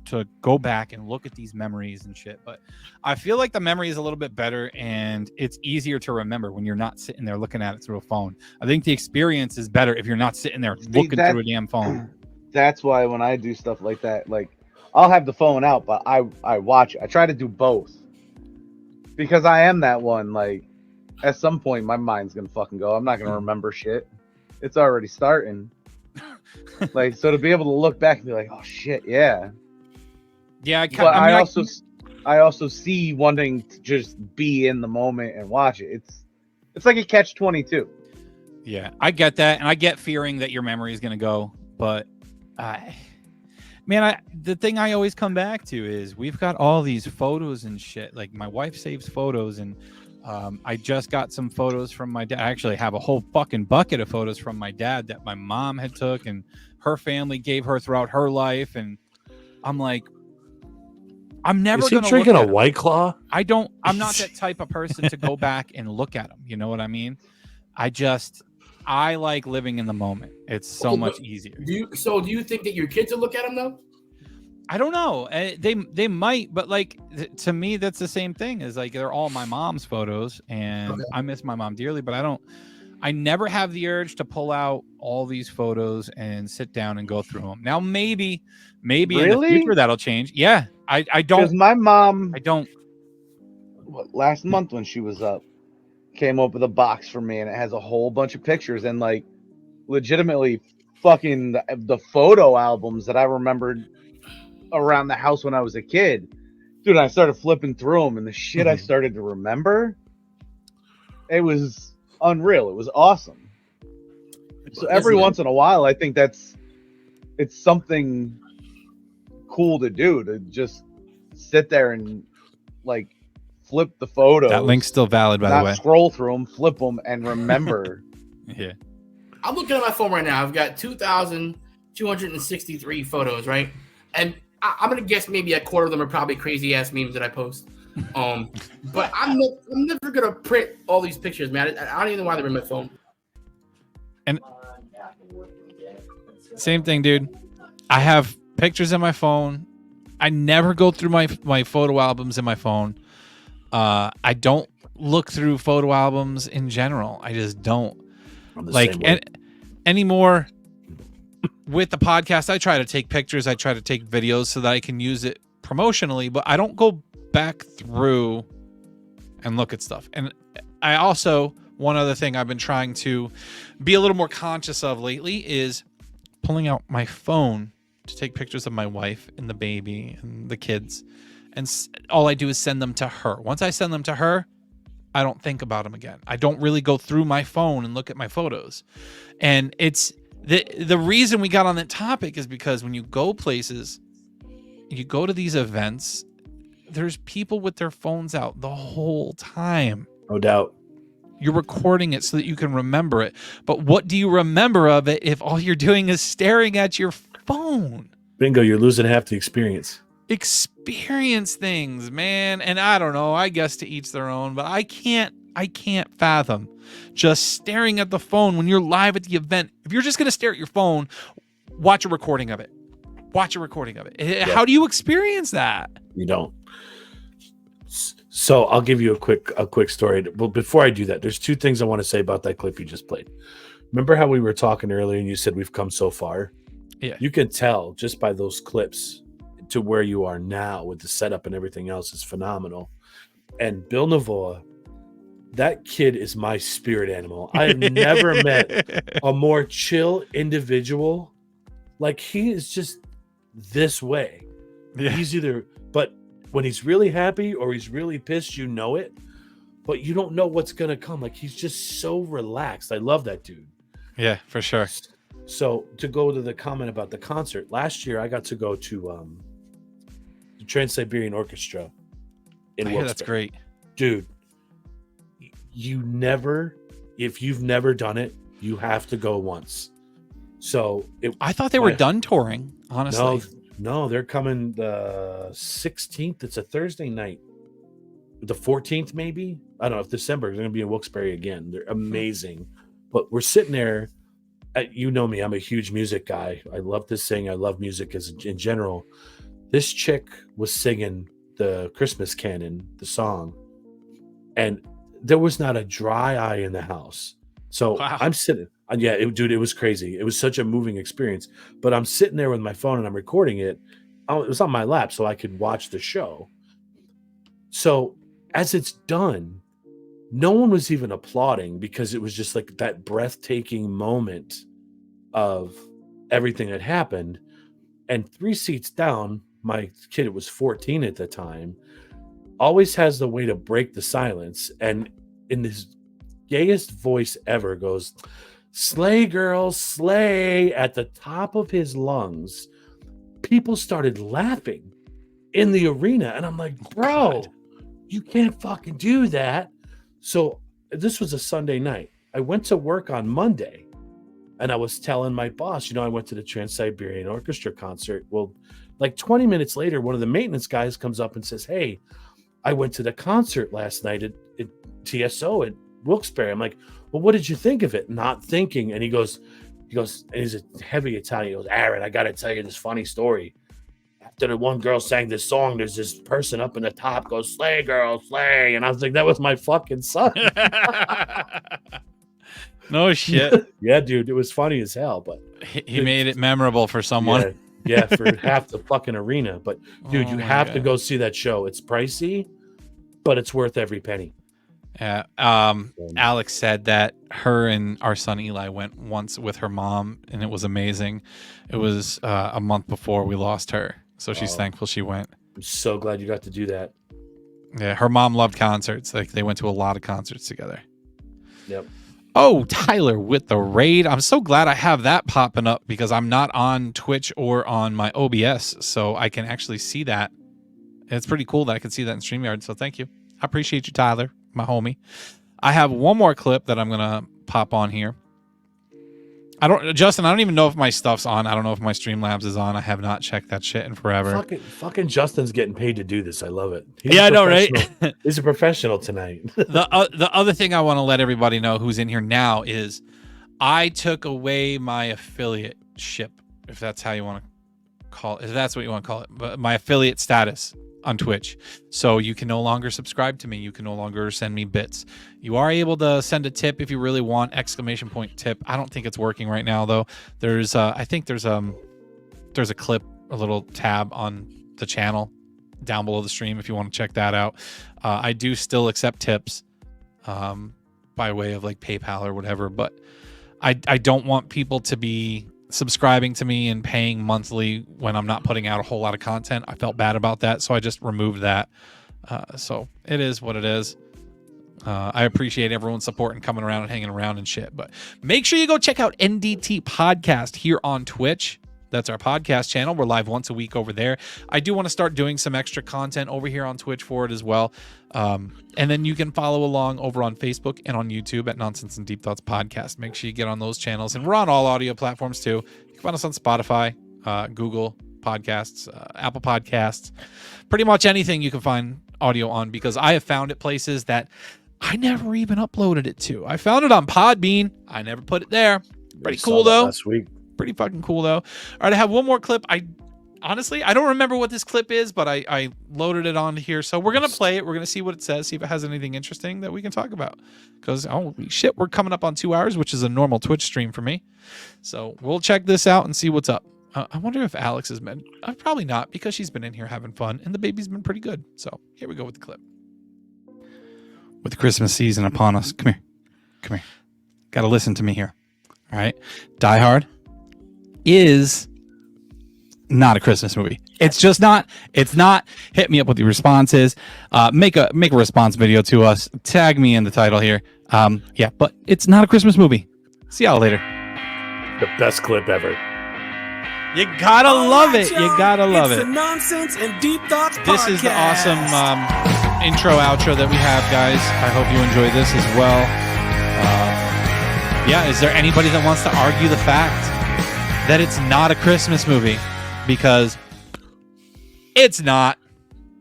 to go back and look at these memories and shit. But I feel like the memory is a little bit better, and it's easier to remember when you're not sitting there looking at it through a phone. I think the experience is better if you're not sitting there looking through a damn phone. That's why when I do stuff like that, like I'll have the phone out, but I watch it. I try to do both because I am that one. Like at some point, my mind's gonna fucking go. I'm not gonna remember shit. It's already starting. Like, so to be able to look back and be like, oh shit, yeah. Yeah, I also see wanting to just be in the moment and watch it. It's like a catch-22. Yeah, I get that, and I get fearing that your memory is gonna go, but the thing I always come back to is we've got all these photos and shit. Like my wife saves photos, and I just got some photos from my dad. I actually have a whole fucking bucket of photos from my dad that my mom had took and her family gave her throughout her life. And I'm like, I'm never going to drinking a White Claw. I'm not that type of person to go back and look at them. You know what I mean? I like living in the moment. It's so much easier. Do you think that your kids will look at them though? I don't know. They might, but like to me, that's the same thing. Is like they're all my mom's photos, and okay. I miss my mom dearly. But I never have the urge to pull out all these photos and sit down and go through them. Now maybe really? In the future that'll change. Yeah, I don't. Because my mom, I don't. Last month when she was up, came up with a box for me, and it has a whole bunch of pictures and like legitimately fucking the photo albums that I remembered around the house when I was a kid. Dude, I started flipping through them, and the shit I Mhm. started to remember, it was unreal. It was awesome. So every once in a while, I think it's something cool to do, to just sit there and like flip the photos. That link's still valid, by the not way. scroll through them, flip them, and remember. Yeah. I'm looking at my phone right now. I've got 2,263 photos, right? And I'm gonna guess maybe a quarter of them are probably crazy ass memes that I post. But I'm never gonna print all these pictures, man. I don't even know why they're in my phone. And same thing, dude. I have pictures in my phone. I never go through my photo albums in my phone. I don't look through photo albums in general. I just don't. Like anymore. With the podcast, I try to take pictures. I try to take videos so that I can use it promotionally, but I don't go back through and look at stuff. And I also, one other thing I've been trying to be a little more conscious of lately is pulling out my phone to take pictures of my wife and the baby and the kids. And all I do is send them to her. Once I send them to her, I don't think about them again. I don't really go through my phone and look at my photos. And it's the reason we got on that topic is because when you go places, you go to these events, there's people with their phones out the whole time. No doubt. You're recording it so that you can remember it. But what do you remember of it if all you're doing is staring at your phone? Bingo, you're losing half the experience. Experience things, man. And I don't know, I guess to each their own, but I can't fathom just staring at the phone when you're live at the event. If you're just going to stare at your phone, watch a recording of it. Watch a recording of it. Yeah. How do you experience that? You don't. So I'll give you a quick story. But before I do that, there's two things I want to say about that clip you just played. Remember how we were talking earlier and you said we've come so far? Yeah. You can tell just by those clips to where you are now with the setup and everything else is phenomenal. And Bill Navoa, that kid is my spirit animal. I have never met a more chill individual. Like, he is just this way. Yeah. He's either, but when he's really happy or he's really pissed, you know it, but you don't know what's going to come. Like, he's just so relaxed. I love that dude. Yeah, for sure. So to go to the comment about the concert, last year I got to go to the Trans-Siberian Orchestra in Wilkes-Barre. That's great. Dude, if you've never done it, you have to go once. So I thought they were done touring, honestly. No, they're coming the 16th. It's a Thursday night. The 14th, maybe? I don't know. If December, they're going to be in Wilkes-Barre again. They're amazing. But we're sitting there. You know me. I'm a huge music guy. I love to sing. I love music in general. This chick was singing the Christmas canon, the song. And there was not a dry eye in the house. So wow. I'm sitting. Yeah, dude, it was crazy. It was such a moving experience. But I'm sitting there with my phone and I'm recording it. It was on my lap so I could watch the show. So as it's done, no one was even applauding because it was just like that breathtaking moment of everything that happened. And 3 seats down, my kid, it was 14 at the time, always has the way to break the silence. And in his gayest voice ever goes, "Slay, girl, slay," at the top of his lungs. People started laughing in the arena. And I'm like, bro, you can't fucking do that. So this was a Sunday night. I went to work on Monday and I was telling my boss, I went to the Trans-Siberian Orchestra concert. Well, like 20 minutes later, one of the maintenance guys comes up and says, "Hey, I went to the concert last night at TSO at Wilkes-Barre." I'm like, "Well, what did you think of it?" Not thinking. And he goes, and he's a heavy Italian. He goes, "Aaron, I got to tell you this funny story. After the one girl sang this song, there's this person up in the top goes, 'Slay, girl, slay.'" And I was like, that was my fucking son. No shit. Yeah, dude, it was funny as hell. But he made it memorable for someone. Yeah, for half the fucking arena. But dude, you have to go see that show. It's pricey, but it's worth every penny. Yeah. Alex said that her and our son Eli went once with her mom, and it was amazing. It was a month before we lost her, so she's thankful she went. I'm so glad you got to do that. Yeah, her mom loved concerts. Like they went to a lot of concerts together. Yep. Oh, Tyler with the raid. I'm so glad I have that popping up because I'm not on Twitch or on my OBS, so I can actually see that. It's pretty cool that I can see that in StreamYard, so thank you. I appreciate you, Tyler, my homie. I have one more clip that I'm going to pop on here. Justin, I don't even know if my stuff's on. I don't know if my Streamlabs is on. I have not checked that shit in forever. Fucking Justin's getting paid to do this. I love it. I know, right? He's a professional tonight. The other thing I want to let everybody know who's in here now is I took away my affiliate ship, if that's how you want to call it, if that's what you want to call it, but my affiliate status on Twitch. So you can no longer subscribe to me. You can no longer send me bits. You are able to send a tip if you really want, ! Tip. I don't think it's working right now though. There's I think there's a clip, a little tab on the channel down below the stream if you want to check that out. I do still accept tips by way of like PayPal or whatever, but I don't want people to be subscribing to me and paying monthly when I'm not putting out a whole lot of content. I felt bad about that, so I just removed that. So it is what it is. I appreciate everyone's support and coming around and hanging around and shit, but make sure you go check out NDT Podcast here on Twitch. That's our podcast channel. We're live once a week over there. I do want to start doing some extra content over here on Twitch for it as well. And then you can follow along over on Facebook and on YouTube at Nonsense and Deep Thoughts Podcast. Make sure you get on those channels. And we're on all audio platforms too. You can find us on Spotify, Google Podcasts, Apple Podcasts, pretty much anything you can find audio on, because I have found it places that I never even uploaded it to. I found it on Podbean. I never put it there. Pretty cool though. Last week. Pretty fucking cool though. All right, I have one more clip. I don't remember what this clip is, but I loaded it on here. So we're going to play it. We're going to see what it says, see if it has anything interesting that we can talk about. Because, holy shit, we're coming up on 2 hours, which is a normal Twitch stream for me. So we'll check this out and see what's up. I wonder if Alex has been. Probably not, because she's been in here having fun, and the baby's been pretty good. So here we go with the clip. With the Christmas season upon us. Come here. Come here. Got to listen to me here. All right. Die Hard is not a Christmas movie. It's just not. It's not. Hit me up with your responses. Make a response video to us. Tag me in the title here. Yeah, but it's not a Christmas movie. See y'all later. The best clip ever. You gotta love it. You gotta love it's it. The Nonsense and Deep Thoughts This is the awesome intro outro that we have, guys. I hope you enjoy this as well. Yeah, is there anybody that wants to argue the fact that it's not a Christmas movie? Because it's not.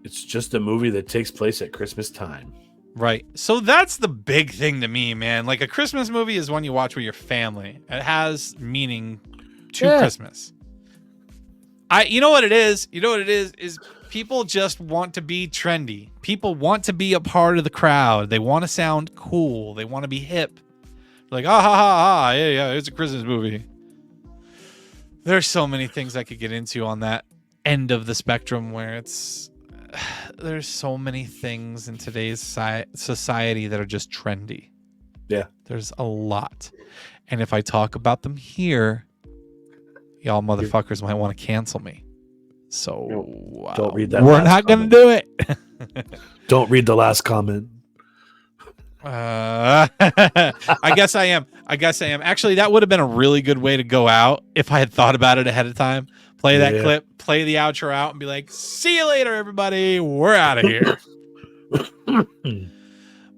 It's just a movie that takes place at Christmas time. Right. So that's the big thing to me, man. Like, a Christmas movie is one you watch with your family. It has meaning to Christmas. You know what it is? You know what it is people just want to be trendy. People want to be a part of the crowd. They want to sound cool. They want to be hip. Like, yeah, it's a Christmas movie. There's so many things I could get into on that end of the spectrum where there's so many things in today's society that are just trendy. Yeah. There's a lot. And if I talk about them here, y'all motherfuckers might want to cancel me. So don't read that. We're not going to do it. Don't read the last comment. I guess I am. Actually, that would have been a really good way to go out if I had thought about it ahead of time. Play that clip, play the outro out, and be like, see you later, everybody. We're out of here.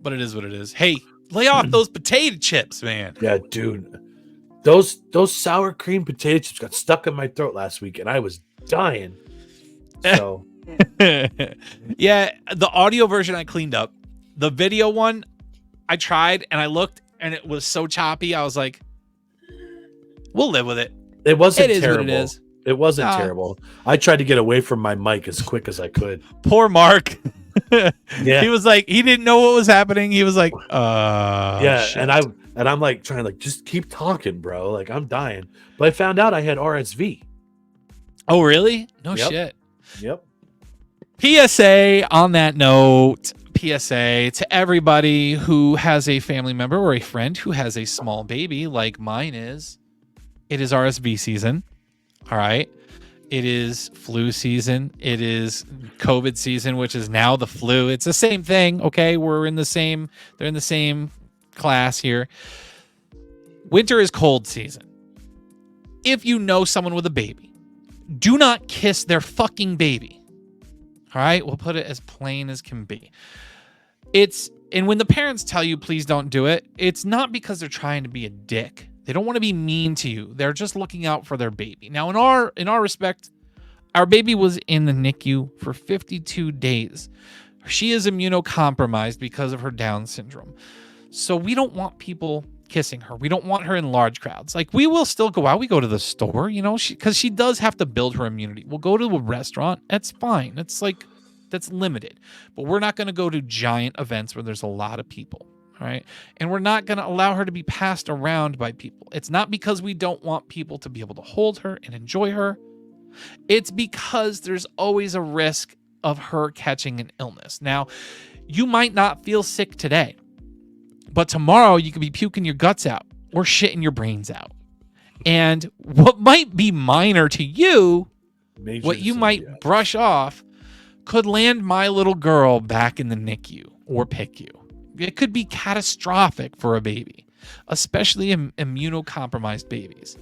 But it is what it is. Hey, lay off those potato chips, man. Yeah, dude. Those sour cream potato chips got stuck in my throat last week, and I was dying. So yeah, the audio version I cleaned up. The video one, I tried and I looked and it was so choppy. I was like, we'll live with it. It wasn't It is terrible. what it is. It wasn't terrible. I tried to get away from my mic as quick as I could. Poor Mark. Yeah. He was like, he didn't know what was happening. He was like, yeah, shit. and I'm like trying to like just keep talking, bro. Like I'm dying. But I found out I had RSV. Oh, really? No Yep. shit. Yep. PSA on that note, PSA to everybody who has a family member or a friend who has a small baby like mine is. It is RSV season. All right. It is flu season. It is COVID season, which is now the flu. It's the same thing. Okay. They're in the same class here. Winter is cold season. If you know someone with a baby, do not kiss their fucking baby. All right. We'll put it as plain as can be. And when the parents tell you, please don't do it, it's not because they're trying to be a dick. They don't want to be mean to you. They're just looking out for their baby. Now, in our respect, our baby was in the NICU for 52 days. She is immunocompromised because of her Down syndrome. So we don't want people kissing her. We don't want her in large crowds. Like, we will still go out. We go to the store, because she does have to build her immunity. We'll go to a restaurant. That's fine. That's limited. But we're not going to go to giant events where there's a lot of people. All right. And we're not going to allow her to be passed around by people. It's not because we don't want people to be able to hold her and enjoy her. It's because there's always a risk of her catching an illness. Now, you might not feel sick today, but tomorrow you could be puking your guts out or shitting your brains out. And what might be minor to you, what you might brush off, could land my little girl back in the NICU or PICU. It could be catastrophic for a baby, especially immunocompromised babies.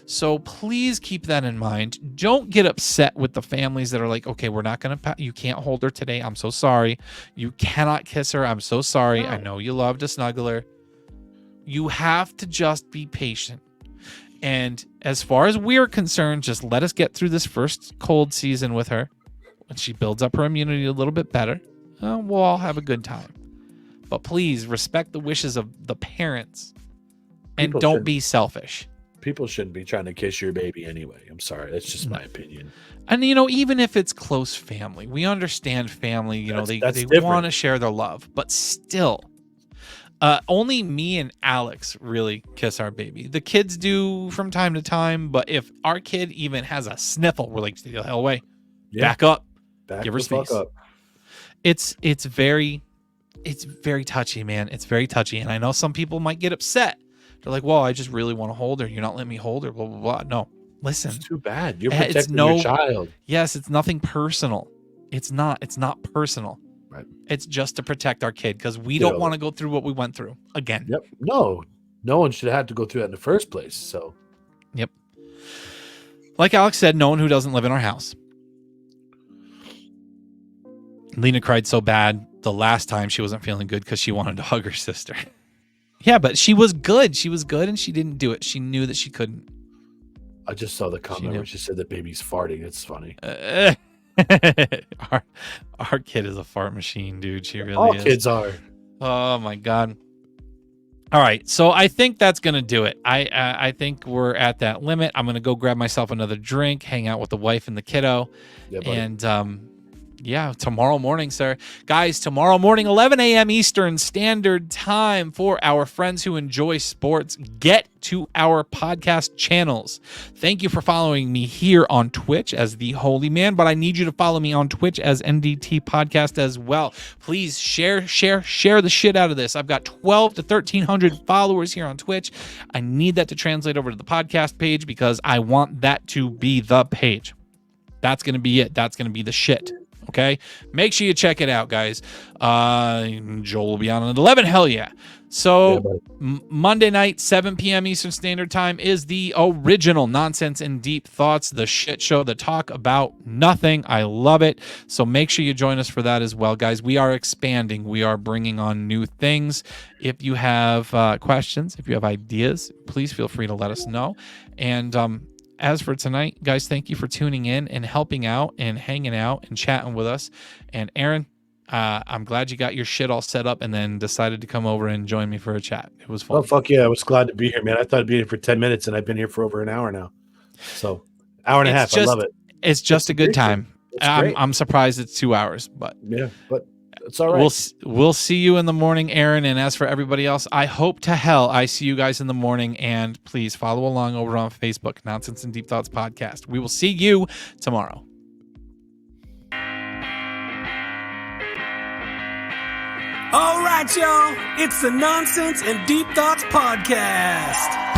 So please keep that in mind. Don't get upset with the families that are like, okay, we're not going to, you can't hold her today. I'm so sorry. You cannot kiss her. I'm so sorry. I know you love to snuggle her. You have to just be patient. And as far as we're concerned, just let us get through this first cold season with her. When she builds up her immunity a little bit better, we'll all have a good time. But please respect the wishes of the parents and don't be selfish. People shouldn't be trying to kiss your baby anyway. I'm sorry. That's just my opinion. And, even if it's close family, we understand family, they want to share their love. But still, only me and Alex really kiss our baby. The kids do from time to time. But if our kid even has a sniffle, we're like, stay the hell away. Yeah. Back up. Give her space. Up. It's very touchy, man. It's very touchy. And I know some people might get upset. They're like, well, I just really want to hold her. You're not letting me hold her, blah, blah, blah. No, listen. It's too bad. You're protecting your child. Yes, it's nothing personal. It's not personal. Right. It's just to protect our kid because we don't want to go through what we went through again. Yep. No one should have to go through that in the first place. So. Yep. Like Alex said, no one who doesn't live in our house. Lena cried so bad the last time she wasn't feeling good because she wanted to hug her sister. Yeah, but she was good. She was good and she didn't do it. She knew that she couldn't. I just saw the comment where she said the baby's farting. It's funny. Our kid is a fart machine, dude. She really is. All kids are. Oh, my God. All right, so I think that's going to do it. I think we're at that limit. I'm going to go grab myself another drink, hang out with the wife and the kiddo. Yeah, buddy. And yeah, tomorrow morning, sir. Guys, tomorrow morning, 11 a.m. Eastern Standard Time for our friends who enjoy sports. Get to our podcast channels. Thank you for following me here on Twitch as TheeHolyMan, but I need you to follow me on Twitch as NDT Podcast as well. Please share the shit out of this. I've got 12 to 1,300 followers here on Twitch. I need that to translate over to the podcast page because I want that to be the page. That's going to be it. That's going to be the shit. Okay, make sure you check it out, guys. Joel will be on at 11. Hell yeah. So Monday night, 7 p.m. Eastern Standard Time is the original Nonsense and Deep Thoughts, the shit show, the talk about nothing. I love it. So make sure you join us for that as well, guys. We are expanding. We are bringing on new things. If you have questions, if you have ideas, please feel free to let us know. And as for tonight, guys, thank you for tuning in and helping out and hanging out and chatting with us. And Aaron, I'm glad you got your shit all set up and then decided to come over and join me for a chat. It was fun. Oh, fuck yeah. I was glad to be here, man. I thought I'd be here for 10 minutes and I've been here for over an hour now. So hour and a half. I love it. It's just a good time. I'm surprised it's 2 hours, but yeah, but it's all right. We'll see you in the morning, Aaron. And as for everybody else, I hope to hell I see you guys in the morning. And please follow along over on Facebook, Nonsense and Deep Thoughts Podcast. We will see you tomorrow. All right, y'all. It's the Nonsense and Deep Thoughts Podcast.